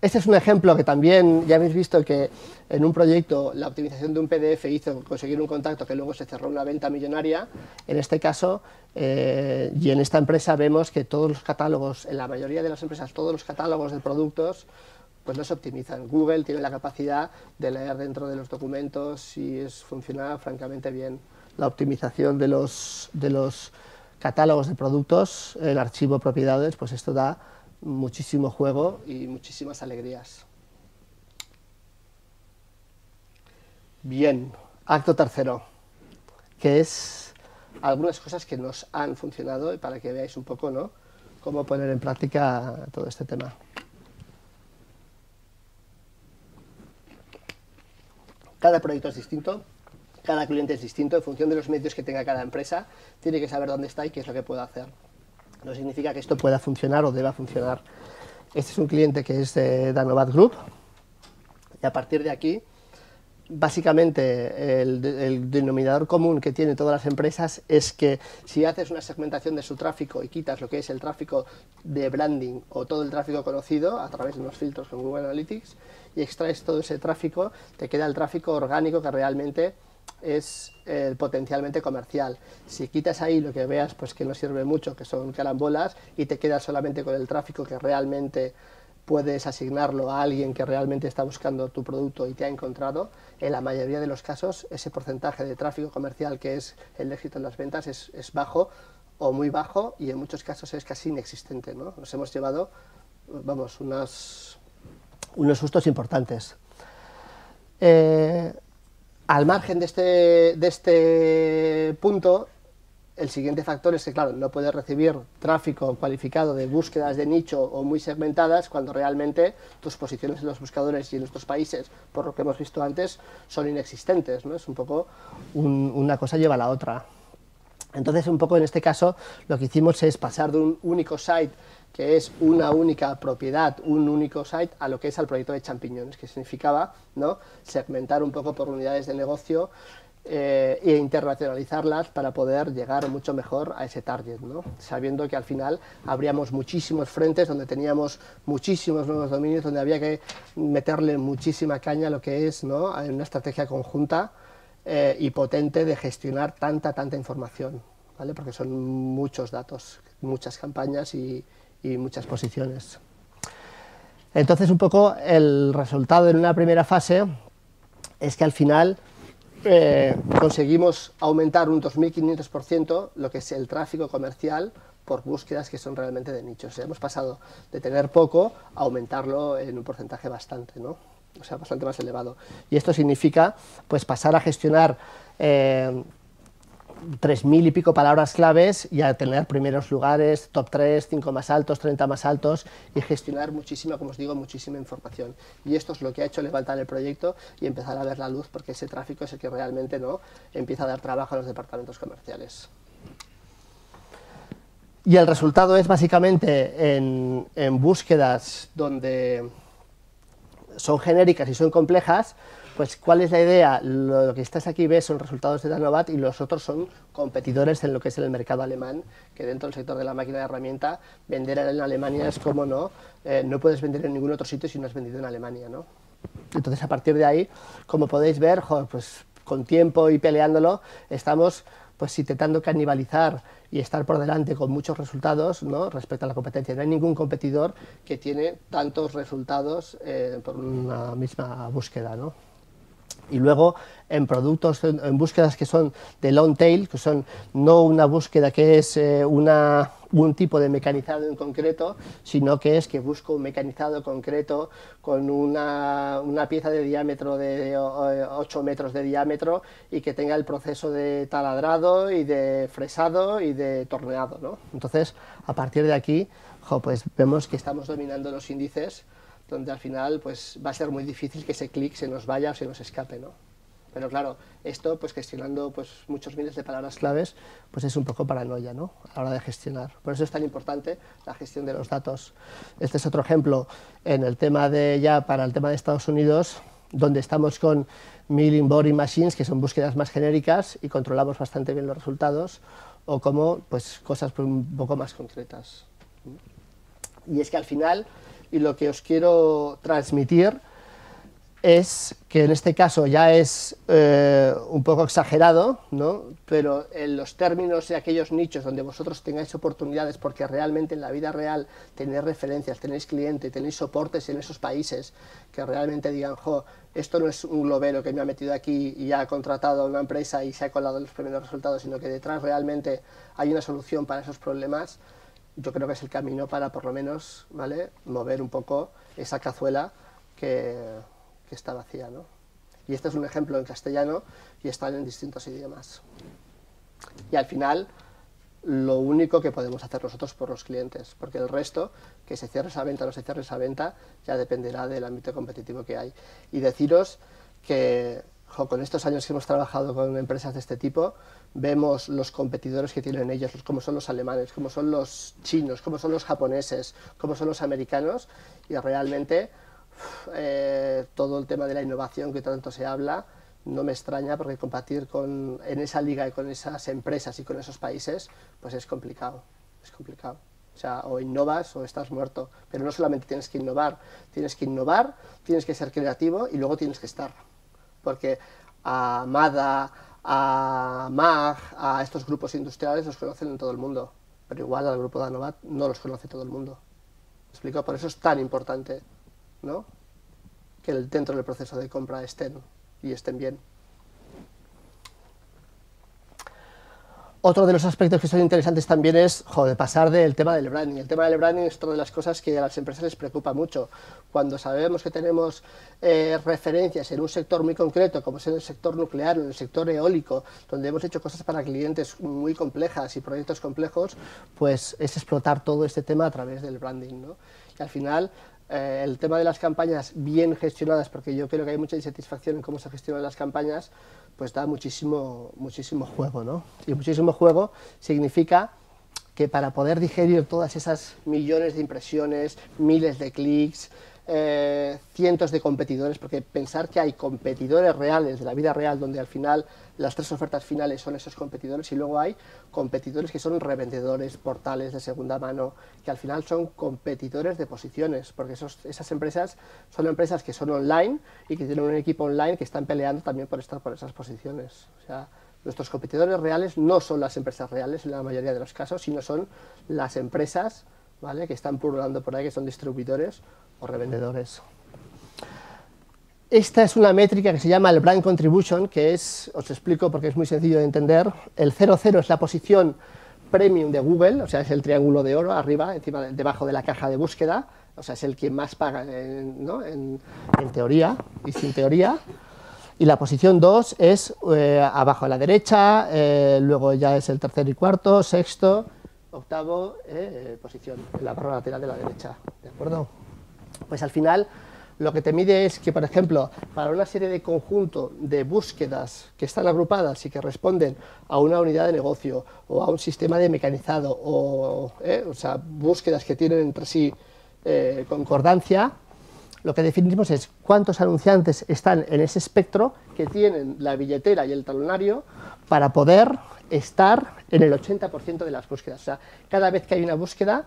es un ejemplo que también ya habéis visto que en un proyecto la optimización de un PDF hizo conseguir un contacto que luego se cerró una venta millonaria. En este caso, y en esta empresa vemos que todos los catálogos, en la mayoría de las empresas, todos los catálogos de productos pues no se optimizan. Google tiene la capacidad de leer dentro de los documentos y funciona francamente bien. La optimización de los catálogos de productos, el archivo propiedades, pues esto da muchísimo juego y muchísimas alegrías. Bien, acto tercero, que es algunas cosas que nos han funcionado y para que veáis un poco, ¿no?, cómo poner en práctica todo este tema. Cada proyecto es distinto, cada cliente es distinto, en función de los medios que tenga cada empresa, tiene que saber dónde está y qué es lo que puede hacer. No significa que esto pueda funcionar o deba funcionar. Este es un cliente que es de Danovat Group, y a partir de aquí, básicamente el denominador común que tienen todas las empresas es que si haces una segmentación de su tráfico y quitas lo que es el tráfico de branding o todo el tráfico conocido a través de unos filtros con Google Analytics y extraes todo ese tráfico, te queda el tráfico orgánico que realmente es potencialmente comercial. Si quitas ahí lo que veas pues que no sirve mucho, que son carambolas, y te quedas solamente con el tráfico que realmente puedes asignarlo a alguien que realmente está buscando tu producto y te ha encontrado, en la mayoría de los casos ese porcentaje de tráfico comercial que es el éxito en las ventas es bajo o muy bajo, y en muchos casos es casi inexistente, ¿no? Nos hemos llevado, vamos, unos sustos importantes. Al margen de este punto, el siguiente factor es que, claro, no puedes recibir tráfico cualificado de búsquedas de nicho o muy segmentadas cuando realmente tus posiciones en los buscadores y en nuestros países, por lo que hemos visto antes, son inexistentes, ¿no? Es un poco una cosa lleva a la otra. Entonces, un poco en este caso, lo que hicimos es pasar de un único site, que es una única propiedad, un único site, a lo que es el proyecto de champiñones, que significaba, ¿no?, segmentar un poco por unidades de negocio e internacionalizarlas para poder llegar mucho mejor a ese target, ¿no?, sabiendo que al final habríamos muchísimos frentes donde teníamos muchísimos nuevos dominios, donde había que meterle muchísima caña a lo que es, ¿no?, una estrategia conjunta y potente de gestionar tanta información, ¿vale?, porque son muchos datos, muchas campañas y muchas posiciones. Entonces, un poco el resultado en una primera fase es que al final conseguimos aumentar un 2500% lo que es el tráfico comercial por búsquedas que son realmente de nichos. Hemos pasado de tener poco a aumentarlo en un porcentaje bastante, ¿no?, o sea, bastante más elevado. Y esto significa pues pasar a gestionar 3000 y pico palabras claves y a tener primeros lugares, top 3, 5 más altos, 30 más altos, y gestionar muchísima, como os digo, muchísima información. Y esto es lo que ha hecho levantar el proyecto y empezar a ver la luz, porque ese tráfico es el que realmente, ¿no?, empieza a dar trabajo a los departamentos comerciales. Y el resultado es básicamente en búsquedas donde son genéricas y son complejas, pues ¿cuál es la idea? Lo que estás aquí ves son resultados de Danobat y los otros son competidores en lo que es el mercado alemán, que dentro del sector de la máquina de herramienta, vender en Alemania es como no, no puedes vender en ningún otro sitio si no has vendido en Alemania, ¿no? Entonces, a partir de ahí, como podéis ver, joder, pues con tiempo y peleándolo, estamos pues intentando canibalizar y estar por delante con muchos resultados, ¿no?, respecto a la competencia. No hay ningún competidor que tiene tantos resultados por una misma búsqueda, ¿no? Y luego en productos, en búsquedas que son de long tail, que son no una búsqueda que es un tipo de mecanizado en concreto, sino que es que busco un mecanizado concreto con una pieza de diámetro de 8 metros de diámetro y que tenga el proceso de taladrado y de fresado y de torneado, ¿no? Entonces, a partir de aquí, pues vemos que estamos dominando los índices, donde al final pues va a ser muy difícil que ese clic se nos vaya o se nos escape, ¿no? Pero claro, esto pues gestionando pues muchos miles de palabras claves, pues es un poco paranoia, ¿no?, a la hora de gestionar. Por eso es tan importante la gestión de los datos. Este es otro ejemplo en el tema para el tema de Estados Unidos, donde estamos con Milling Boring Machines, que son búsquedas más genéricas y controlamos bastante bien los resultados, o como pues cosas pues, un poco más concretas. Y es que al final, y lo que os quiero transmitir es que en este caso ya es un poco exagerado, ¿no?, pero en los términos de aquellos nichos donde vosotros tengáis oportunidades, porque realmente en la vida real tenéis referencias, tenéis clientes, tenéis soportes en esos países que realmente digan, jo, esto no es un globero que me ha metido aquí y ha contratado a una empresa y se ha colado los primeros resultados, sino que detrás realmente hay una solución para esos problemas. Yo creo que es el camino para, por lo menos, ¿vale?, mover un poco esa cazuela que está vacía, ¿no? Y este es un ejemplo en castellano y están en distintos idiomas. Y al final, lo único que podemos hacer nosotros por los clientes, porque el resto, que se cierre esa venta o no se cierre esa venta, ya dependerá del ámbito competitivo que hay. Y deciros que con estos años que hemos trabajado con empresas de este tipo, vemos los competidores que tienen ellos, como son los alemanes, como son los chinos, como son los japoneses, como son los americanos, y realmente todo el tema de la innovación que tanto se habla, no me extraña, porque competir en esa liga y con esas empresas y con esos países, pues es complicado, es complicado. O sea, o innovas o estás muerto, pero no solamente tienes que innovar, tienes que ser creativo y luego tienes que estar. Porque a MADA, a MAG, a estos grupos industriales los conocen en todo el mundo, pero igual al grupo de Danobat no los conoce todo el mundo. ¿Me explico? Por eso es tan importante, ¿no?, que dentro del proceso de compra estén y estén bien. Otro de los aspectos que son interesantes también es, pasar del tema del branding. El tema del branding es otra de las cosas que a las empresas les preocupa mucho. Cuando sabemos que tenemos referencias en un sector muy concreto, como es en el sector nuclear o en el sector eólico, donde hemos hecho cosas para clientes muy complejas y proyectos complejos, pues es explotar todo este tema a través del branding, ¿no? Y al final, el tema de las campañas bien gestionadas, porque yo creo que hay mucha insatisfacción en cómo se gestionan las campañas, pues da muchísimo juego, ¿no? Y muchísimo juego significa que para poder digerir todas esas millones de impresiones, miles de clics, cientos de competidores, porque pensar que hay competidores reales de la vida real, donde al final las tres ofertas finales son esos competidores, y luego hay competidores que son revendedores, portales de segunda mano, que al final son competidores de posiciones, porque esas empresas son empresas que son online y que tienen un equipo online que están peleando también por estar por esas posiciones. O sea, nuestros competidores reales no son las empresas reales en la mayoría de los casos, sino son las empresas, ¿vale?, que están pululando por ahí, que son distribuidores o revendedores. Esta es una métrica que se llama el Brand Contribution, que es, os explico porque es muy sencillo de entender, el 0,0 es la posición premium de Google, o sea, es el triángulo de oro arriba, debajo de la caja de búsqueda, o sea, es el que más paga, ¿no?, en teoría y sin teoría. Y la posición 2 es abajo a la derecha, luego ya es el tercero y cuarto, sexto, octavo posición, en la barra lateral de la derecha, ¿de acuerdo? Pues al final lo que te mide es que, por ejemplo, para una serie de conjunto de búsquedas que están agrupadas y que responden a una unidad de negocio o a un sistema de mecanizado o sea, búsquedas que tienen entre sí concordancia, lo que definimos es cuántos anunciantes están en ese espectro que tienen la billetera y el talonario para poder estar en el 80% de las búsquedas. O sea, cada vez que hay una búsqueda,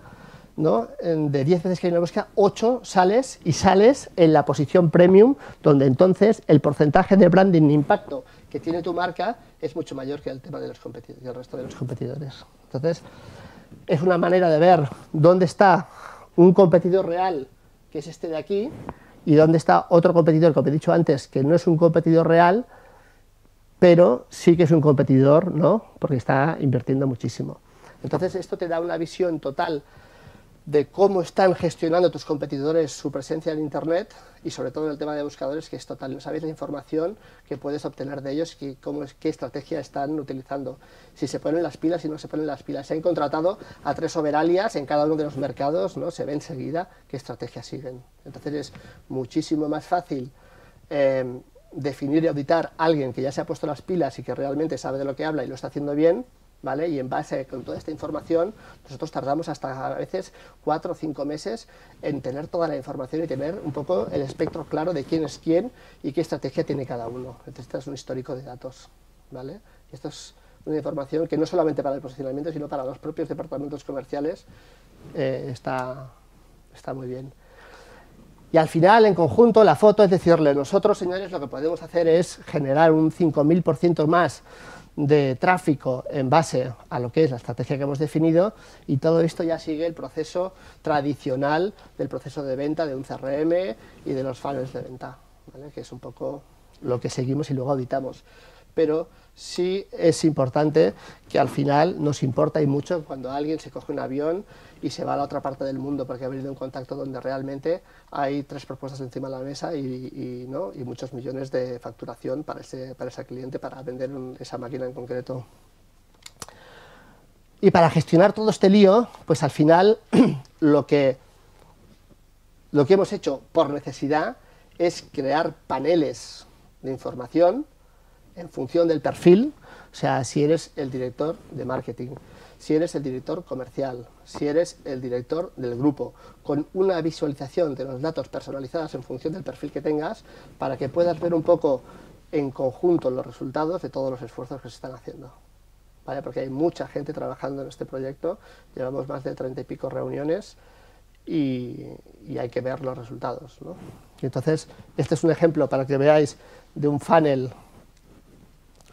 ¿no?, de 10 veces que hay una búsqueda, 8 sales y sales en la posición premium, donde entonces el porcentaje de branding impacto que tiene tu marca es mucho mayor que el tema de los competidores, del resto de los competidores. Entonces, es una manera de ver dónde está un competidor real, que es este de aquí, y dónde está otro competidor, como he dicho antes, que no es un competidor real, pero sí que es un competidor, ¿no?, porque está invirtiendo muchísimo. Entonces, esto te da una visión total de cómo están gestionando tus competidores su presencia en Internet y sobre todo en el tema de buscadores, que es total. No sabéis la información que puedes obtener de ellos, qué estrategia están utilizando, si se ponen las pilas, si no se ponen las pilas. Se han contratado a 3 overalias en cada uno de los mercados, ¿no? Se ve enseguida qué estrategia siguen. Entonces es muchísimo más fácil definir y auditar a alguien que ya se ha puesto las pilas y que realmente sabe de lo que habla y lo está haciendo bien, ¿vale? Y en base con toda esta información, nosotros tardamos hasta a veces 4 o 5 meses en tener toda la información y tener un poco el espectro claro de quién es quién y qué estrategia tiene cada uno. Entonces, esto es un histórico de datos, ¿vale? Esto es una información que no solamente para el posicionamiento, sino para los propios departamentos comerciales está muy bien. Y al final, en conjunto, la foto es decirle, nosotros, señores, lo que podemos hacer es generar un 5000% más de tráfico en base a lo que es la estrategia que hemos definido, y todo esto ya sigue el proceso tradicional del proceso de venta de un CRM y de los funnels de venta, ¿vale?, que es un poco lo que seguimos y luego auditamos. Pero sí es importante que al final nos importa y mucho cuando alguien se coge un avión y se va a la otra parte del mundo porque ha venido un contacto donde realmente hay 3 propuestas encima de la mesa y muchos millones de facturación para ese cliente para vender esa máquina en concreto. Y para gestionar todo este lío, pues al final lo que hemos hecho por necesidad es crear paneles de información en función del perfil, o sea, si eres el director de marketing, si eres el director comercial, si eres el director del grupo, con una visualización de los datos personalizados en función del perfil que tengas, para que puedas ver un poco en conjunto los resultados de todos los esfuerzos que se están haciendo, ¿vale? Porque hay mucha gente trabajando en este proyecto, llevamos más de 30 y pico reuniones y hay que ver los resultados, ¿no? Y entonces, este es un ejemplo para que veáis de un funnel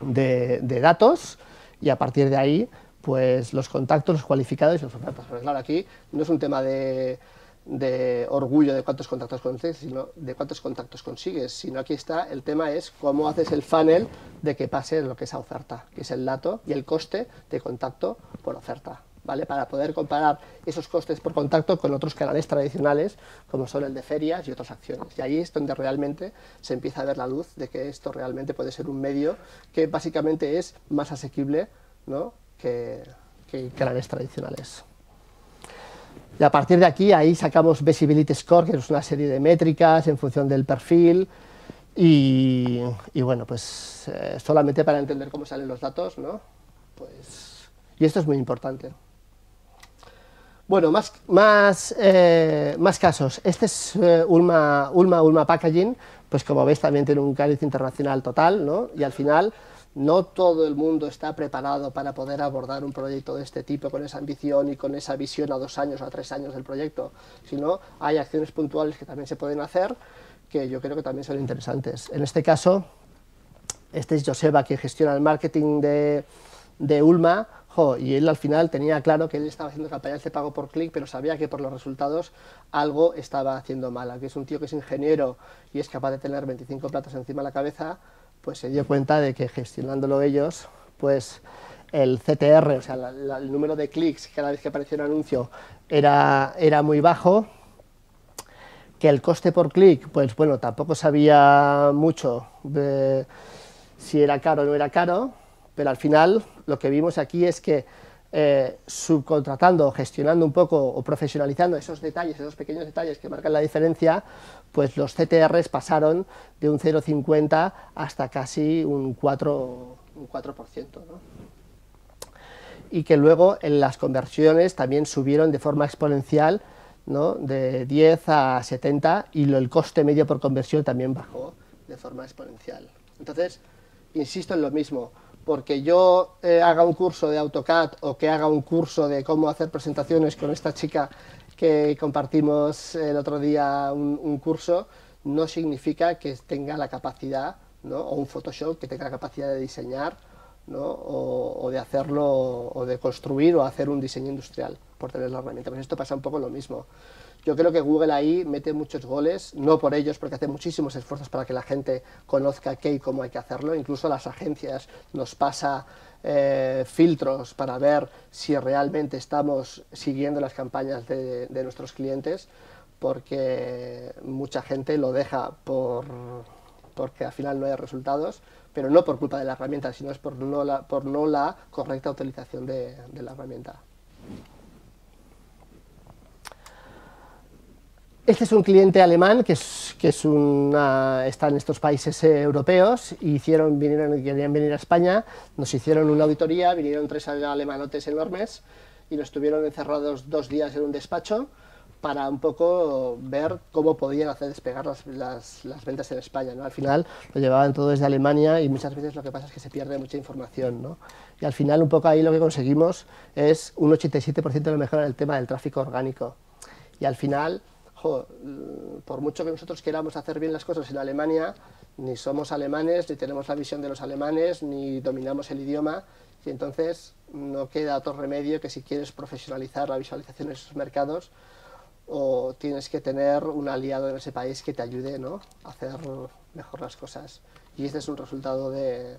de datos, y a partir de ahí pues los contactos, los cualificados y los ofertas. Pero claro, aquí no es un tema de orgullo de cuántos contactos consigues, sino de cuántos contactos consigues, sino aquí está, el tema es cómo haces el funnel de que pase lo que es a oferta, que es el dato y el coste de contacto por oferta, ¿vale? Para poder comparar esos costes por contacto con otros canales tradicionales, como son el de ferias y otras acciones. Y ahí es donde realmente se empieza a ver la luz de que esto realmente puede ser un medio que básicamente es más asequible, ¿no?, que canales tradicionales. Y a partir de aquí, ahí sacamos Visibility Score, que es una serie de métricas en función del perfil, y bueno, pues solamente para entender cómo salen los datos, ¿no? Pues, y esto es muy importante. Bueno, más casos. Este es Ulma Packaging, pues como veis también tiene un cariz internacional total, ¿no? Y al final no todo el mundo está preparado para poder abordar un proyecto de este tipo con esa ambición y con esa visión a 2 años o a 3 años del proyecto, sino hay acciones puntuales que también se pueden hacer, que yo creo que también son interesantes. En este caso, este es Joseba, que gestiona el marketing de Ulma, y él al final tenía claro que él estaba haciendo campañas de pago por clic, pero sabía que por los resultados algo estaba haciendo mal. Aquí es un tío que es ingeniero y es capaz de tener 25 platos encima de la cabeza, pues se dio cuenta de que gestionándolo ellos, pues el CTR, o sea, el número de clics cada vez que aparecía un anuncio era muy bajo, que el coste por clic, pues bueno, tampoco sabía mucho de si era caro o no era caro, pero al final lo que vimos aquí es que subcontratando, gestionando un poco o profesionalizando esos detalles, esos pequeños detalles que marcan la diferencia, pues los CTRs pasaron de un 0,50 hasta casi un 4%, ¿no? Y que luego en las conversiones también subieron de forma exponencial ¿no?, de 10 a 70 y el coste medio por conversión también bajó de forma exponencial. Entonces, insisto en lo mismo, porque yo haga un curso de AutoCAD o que haga un curso de cómo hacer presentaciones con esta chica que compartimos el otro día un curso, no significa que tenga la capacidad, ¿no?, o un Photoshop que tenga la capacidad de diseñar, ¿no?, o de hacerlo, o de construir o hacer un diseño industrial por tener la herramienta. Pues esto pasa un poco lo mismo. Yo creo que Google ahí mete muchos goles, no por ellos, porque hace muchísimos esfuerzos para que la gente conozca qué y cómo hay que hacerlo. Incluso las agencias nos pasa filtros para ver si realmente estamos siguiendo las campañas de nuestros clientes, porque mucha gente lo deja porque al final no hay resultados, pero no por culpa de la herramienta, sino es por no la correcta utilización de la herramienta. Este es un cliente alemán que está en estos países europeos y querían venir a España, nos hicieron una auditoría, vinieron 3 alemanotes enormes y nos tuvieron encerrados 2 días en un despacho para un poco ver cómo podían hacer despegar las ventas en España, ¿no? Al final lo llevaban todo desde Alemania y muchas veces lo que pasa es que se pierde mucha información, ¿no? Y al final un poco ahí lo que conseguimos es un 87% de mejora en el tema del tráfico orgánico. Y al final, por mucho que nosotros queramos hacer bien las cosas en Alemania, ni somos alemanes, ni tenemos la visión de los alemanes, ni dominamos el idioma, y entonces no queda otro remedio que si quieres profesionalizar la visualización de esos mercados, o tienes que tener un aliado en ese país que te ayude, ¿no?, a hacer mejor las cosas. Y este es un resultado de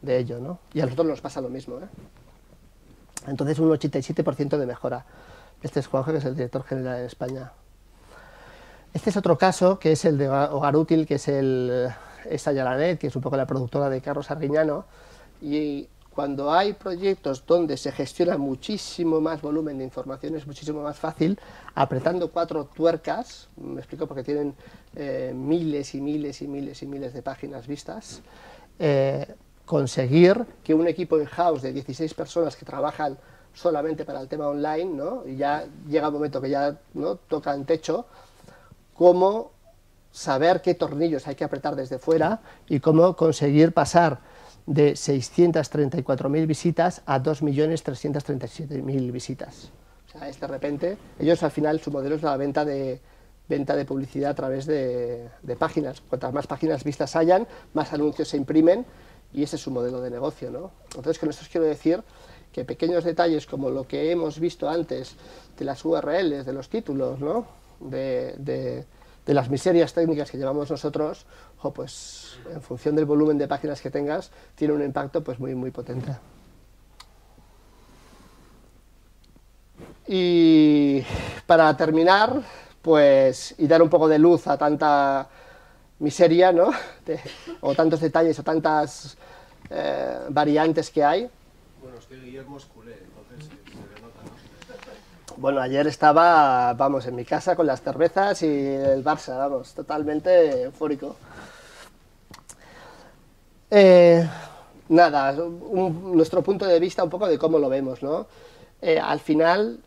ello, ¿no? Y a nosotros nos pasa lo mismo, ¿eh? Entonces un 87% de mejora. Este es Juanjo, que es el director general en España. Este es otro caso, que es el de Hogar Útil, que es Ayalanet, que es un poco la productora de Carlos Arguiñano, y cuando hay proyectos donde se gestiona muchísimo más volumen de información, es muchísimo más fácil, apretando 4 tuercas, me explico, porque tienen miles y miles y miles y miles de páginas vistas, conseguir que un equipo in-house de 16 personas que trabajan solamente para el tema online, ¿no?, y ya llega un momento que ya, ¿no?, tocan techo, cómo saber qué tornillos hay que apretar desde fuera y cómo conseguir pasar de 634.000 visitas a 2.337.000 visitas. O sea, de repente, ellos al final su modelo es la venta de publicidad a través de páginas. Cuantas más páginas vistas hayan, más anuncios se imprimen y ese es su modelo de negocio, ¿no? Entonces, con esto os quiero decir que pequeños detalles como lo que hemos visto antes de las URLs, de los títulos, ¿no?, de las miserias técnicas que llevamos nosotros, pues en función del volumen de páginas que tengas, tiene un impacto pues muy, muy potente. Y para terminar, pues, y dar un poco de luz a tanta miseria, ¿no?, o tantos detalles o tantas variantes que hay. Bueno, es que Guillermo es culé, entonces se le nota, ¿no? Bueno, ayer estaba, vamos, en mi casa con las cervezas y el Barça, vamos, totalmente eufórico. Nada, nuestro punto de vista un poco de cómo lo vemos, ¿no? Al final,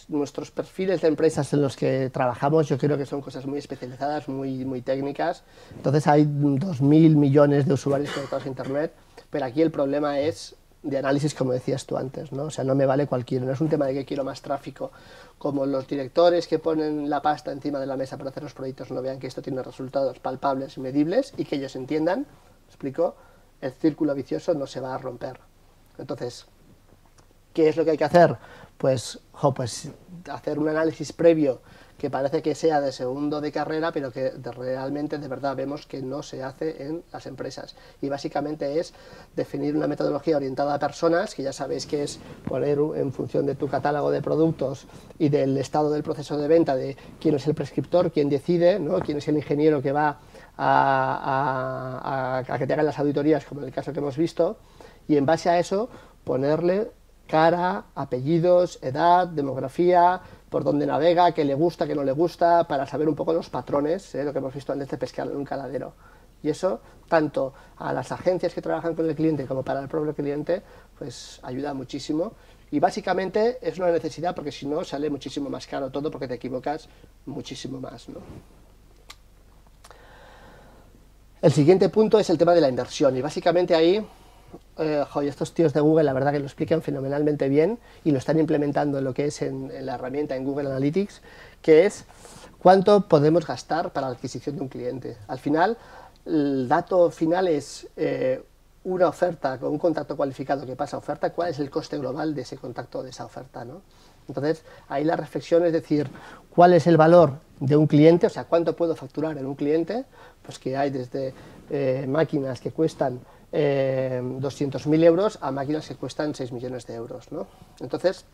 nuestros perfiles de empresas en los que trabajamos, yo creo que son cosas muy especializadas, muy, muy técnicas. Entonces hay 2.000 millones de usuarios conectados a Internet, pero aquí el problema es de análisis, como decías tú antes, ¿no? O sea, no me vale cualquiera, no es un tema de que quiero más tráfico, como los directores que ponen la pasta encima de la mesa para hacer los proyectos no vean que esto tiene resultados palpables y medibles y que ellos entiendan, ¿me explico? El círculo vicioso no se va a romper. Entonces, ¿qué es lo que hay que hacer? Pues hacer un análisis previo que parece que sea de segundo de carrera, pero que realmente de verdad vemos que no se hace en las empresas. Y básicamente es definir una metodología orientada a personas, que ya sabéis que es poner en función de tu catálogo de productos y del estado del proceso de venta, de quién es el prescriptor, quién decide, ¿no?, quién es el ingeniero que va a que te hagan las auditorías, como en el caso que hemos visto, y en base a eso ponerle cara, apellidos, edad, demografía, por dónde navega, qué le gusta, qué no le gusta, para saber un poco los patrones, lo que hemos visto antes de pescar en un caladero. Y eso, tanto a las agencias que trabajan con el cliente como para el propio cliente, pues ayuda muchísimo Y básicamente es una necesidad porque si no sale muchísimo más caro todo porque te equivocas muchísimo más, ¿no? El siguiente punto es el tema de la inversión y básicamente ahí, estos tíos de Google la verdad que lo explican fenomenalmente bien y lo están implementando en lo que es en la herramienta en Google Analytics, que es cuánto podemos gastar para la adquisición de un cliente. Al final, el dato final es una oferta con un contacto cualificado que pasa a oferta, cuál es el coste global de ese contacto, de esa oferta, ¿no? Entonces, ahí la reflexión es decir, cuál es el valor de un cliente, o sea, cuánto puedo facturar en un cliente, pues que hay desde máquinas que cuestan 200.000 euros a máquinas que cuestan 6 millones de euros, ¿no? Entonces,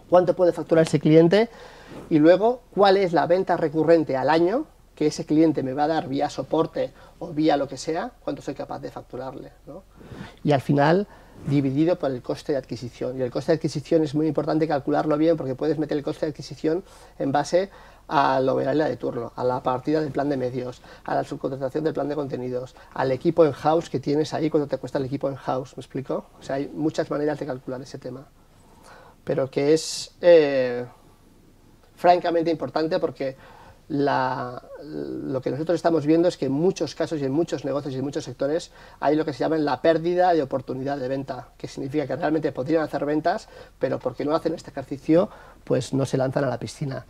cuánto puede facturar ese cliente y luego cuál es la venta recurrente al año que ese cliente me va a dar vía soporte o vía lo que sea, cuánto soy capaz de facturarle, ¿no? Y al final dividido por el coste de adquisición. Y el coste de adquisición es muy importante calcularlo bien porque puedes meter el coste de adquisición en base a la overalla de turno, a la partida del plan de medios, a la subcontratación del plan de contenidos, al equipo in-house que tienes ahí, cuando te cuesta el equipo in-house, ¿me explico? O sea, hay muchas maneras de calcular ese tema, pero que es francamente importante porque lo que nosotros estamos viendo es que en muchos casos y en muchos negocios y en muchos sectores hay lo que se llama la pérdida de oportunidad de venta, que significa que realmente podrían hacer ventas, pero porque no hacen este ejercicio, pues no se lanzan a la piscina.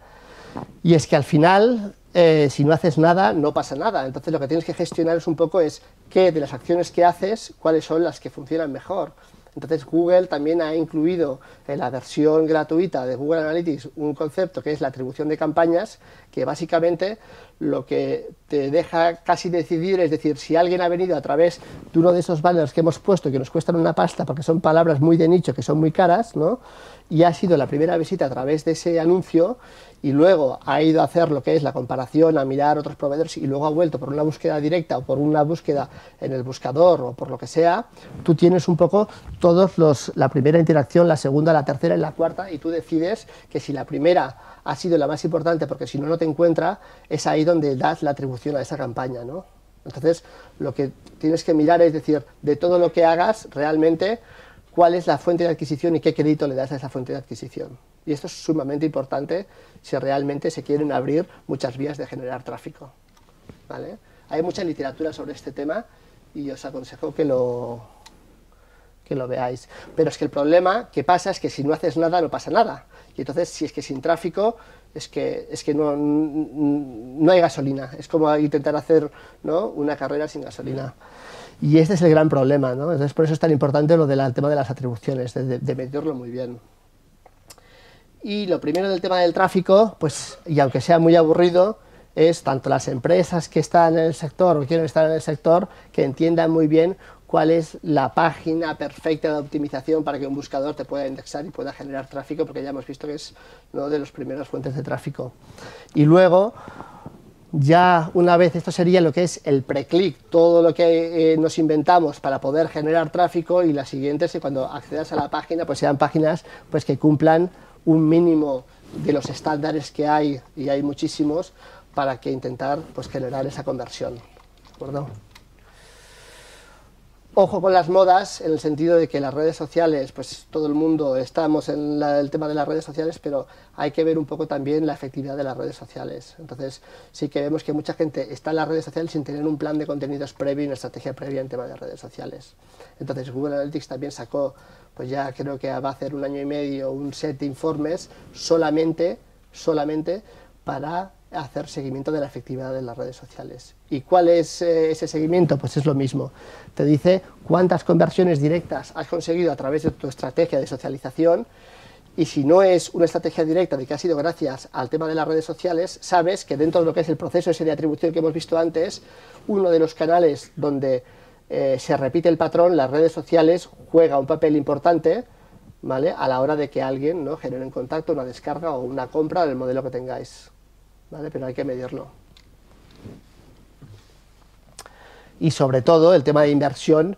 Y es que al final, si no haces nada, no pasa nada. Entonces lo que tienes que gestionar es un poco es qué de las acciones que haces, cuáles son las que funcionan mejor. Entonces Google también ha incluido en la versión gratuita de Google Analytics un concepto que es la atribución de campañas, que básicamente lo que te deja casi decidir es decir, si alguien ha venido a través de uno de esos banners que hemos puesto y que nos cuestan una pasta porque son palabras muy de nicho, que son muy caras, ¿no? Y ha sido la primera visita a través de ese anuncio y luego ha ido a hacer lo que es la comparación, a mirar otros proveedores y luego ha vuelto por una búsqueda directa o por una búsqueda en el buscador o por lo que sea, tú tienes un poco la primera interacción, la segunda, la tercera y la cuarta y tú decides que si la primera ha sido la más importante porque si no, no te encuentra, es ahí donde das la atribución a esa campaña, ¿no? Entonces, lo que tienes que mirar es decir, de todo lo que hagas, realmente, cuál es la fuente de adquisición y qué crédito le das a esa fuente de adquisición. Y esto es sumamente importante si realmente se quieren abrir muchas vías de generar tráfico, ¿vale? Hay mucha literatura sobre este tema y os aconsejo que lo veáis. Pero es que el problema que pasa es que si no haces nada, no pasa nada. Y entonces, si es que sin tráfico, es que no hay gasolina. Es como intentar hacer, ¿no?, una carrera sin gasolina. Y este es el gran problema, ¿no? Entonces, por eso es tan importante lo del tema de las atribuciones, de medirlo muy bien. Y lo primero del tema del tráfico, pues, y aunque sea muy aburrido, es tanto las empresas que están en el sector o quieren estar en el sector, que entiendan muy bien cuál es la página perfecta de optimización para que un buscador te pueda indexar y pueda generar tráfico, porque ya hemos visto que es una de las primeras fuentes de tráfico. Y luego, ya una vez, esto sería lo que es el pre-click, todo lo que nos inventamos para poder generar tráfico, y la siguiente es que cuando accedas a la página, pues sean páginas pues, que cumplan un mínimo de los estándares que hay, y hay muchísimos, para que intentar pues, generar esa conversión, ¿de acuerdo? Ojo con las modas, en el sentido de que las redes sociales, pues todo el mundo estamos en el tema de las redes sociales, pero hay que ver un poco también la efectividad de las redes sociales. Entonces, sí que vemos que mucha gente está en las redes sociales sin tener un plan de contenidos previo y una estrategia previa en tema de redes sociales. Entonces, Google Analytics también sacó, pues ya creo que va a hacer 1 año y medio, un set de informes solamente para hacer seguimiento de la efectividad de las redes sociales. ¿Y cuál es ese seguimiento? Pues es lo mismo. Te dice cuántas conversiones directas has conseguido a través de tu estrategia de socialización, y si no es una estrategia directa de que ha sido gracias al tema de las redes sociales, sabes que dentro de lo que es el proceso ese de atribución que hemos visto antes, uno de los canales donde se repite el patrón, las redes sociales, juega un papel importante, ¿vale?, a la hora de que alguien, ¿no?, genere un contacto, una descarga o una compra del modelo que tengáis. ¿Vale? Pero hay que medirlo. Y sobre todo el tema de inversión,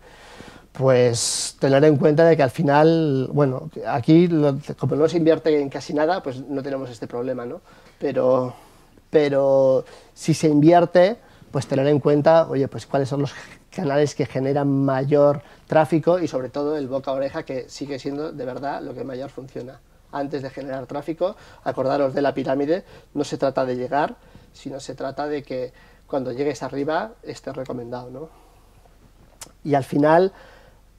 pues tener en cuenta de que al final, bueno, aquí como no se invierte en casi nada, pues no tenemos este problema, ¿no? Pero si se invierte, pues tener en cuenta, oye, pues cuáles son los canales que generan mayor tráfico y sobre todo el boca a oreja, que sigue siendo de verdad lo que mayor funciona. Antes de generar tráfico, acordaros de la pirámide, no se trata de llegar, sino se trata de que cuando llegues arriba esté recomendado, ¿no? Y al final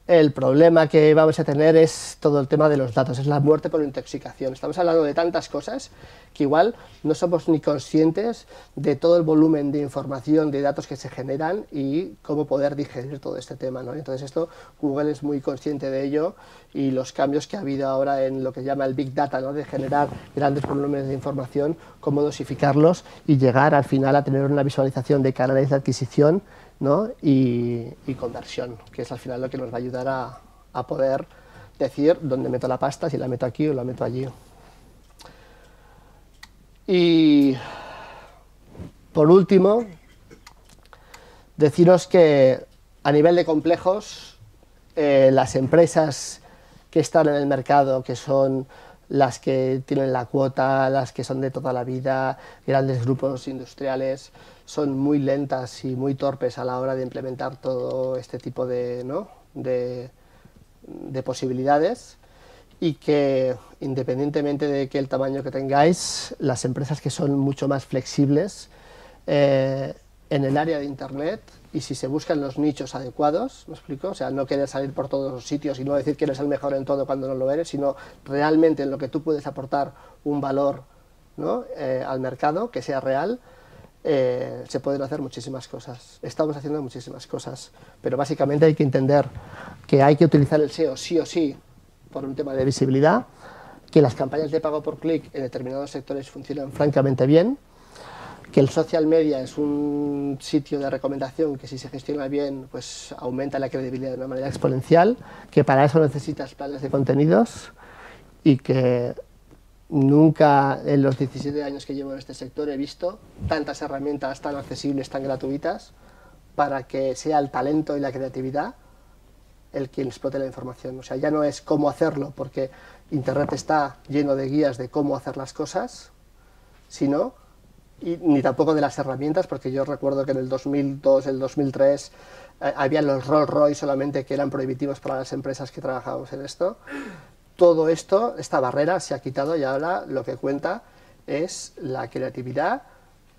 el problema que vamos a tener es todo el tema de los datos, es la muerte por intoxicación. Estamos hablando de tantas cosas que igual no somos ni conscientes de todo el volumen de información, de datos que se generan y cómo poder digerir todo este tema, ¿no? Entonces esto, Google es muy consciente de ello y los cambios que ha habido ahora en lo que llama el Big Data, ¿no? De generar grandes volúmenes de información, cómo dosificarlos y llegar al final a tener una visualización de canales de adquisición, ¿no? y conversión, que es al final lo que nos va a ayudar a poder decir dónde meto la pasta, si la meto aquí o la meto allí. Y por último, deciros que a nivel de complejos, las empresas que están en el mercado, que son las que tienen la cuota, las que son de toda la vida, grandes grupos industriales, son muy lentas y muy torpes a la hora de implementar todo este tipo de, ¿no? de posibilidades, y que independientemente de que el tamaño que tengáis, las empresas que son mucho más flexibles en el área de Internet, y si se buscan los nichos adecuados, ¿me explico? O sea, no querer salir por todos los sitios y no decir que eres el mejor en todo cuando no lo eres, sino realmente en lo que tú puedes aportar un valor, ¿no? Al mercado, que sea real, se pueden hacer muchísimas cosas. Estamos haciendo muchísimas cosas, pero básicamente hay que entender que hay que utilizar el SEO sí o sí por un tema de visibilidad, que las campañas de pago por clic en determinados sectores funcionan francamente bien, que el social media es un sitio de recomendación que si se gestiona bien pues aumenta la credibilidad de una manera exponencial, que para eso necesitas planes de contenidos y que nunca en los 17 años que llevo en este sector he visto tantas herramientas tan accesibles, tan gratuitas, para que sea el talento y la creatividad el que explote la información. O sea, ya no es cómo hacerlo, porque Internet está lleno de guías de cómo hacer las cosas, sino, ni tampoco de las herramientas, porque yo recuerdo que en el 2002, el 2003, había los Rolls Royce solamente que eran prohibitivos para las empresas que trabajábamos en esto. Todo esto, esta barrera se ha quitado y ahora lo que cuenta es la creatividad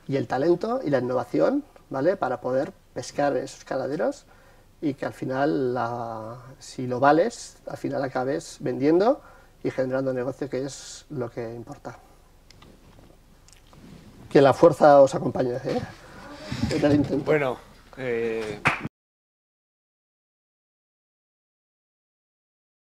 y el talento y la innovación, ¿vale? Para poder pescar esos caladeros y que al final, si lo vales, al final acabes vendiendo y generando negocio, que es lo que importa. Que la fuerza os acompañe, ¿eh? En el intento. Bueno,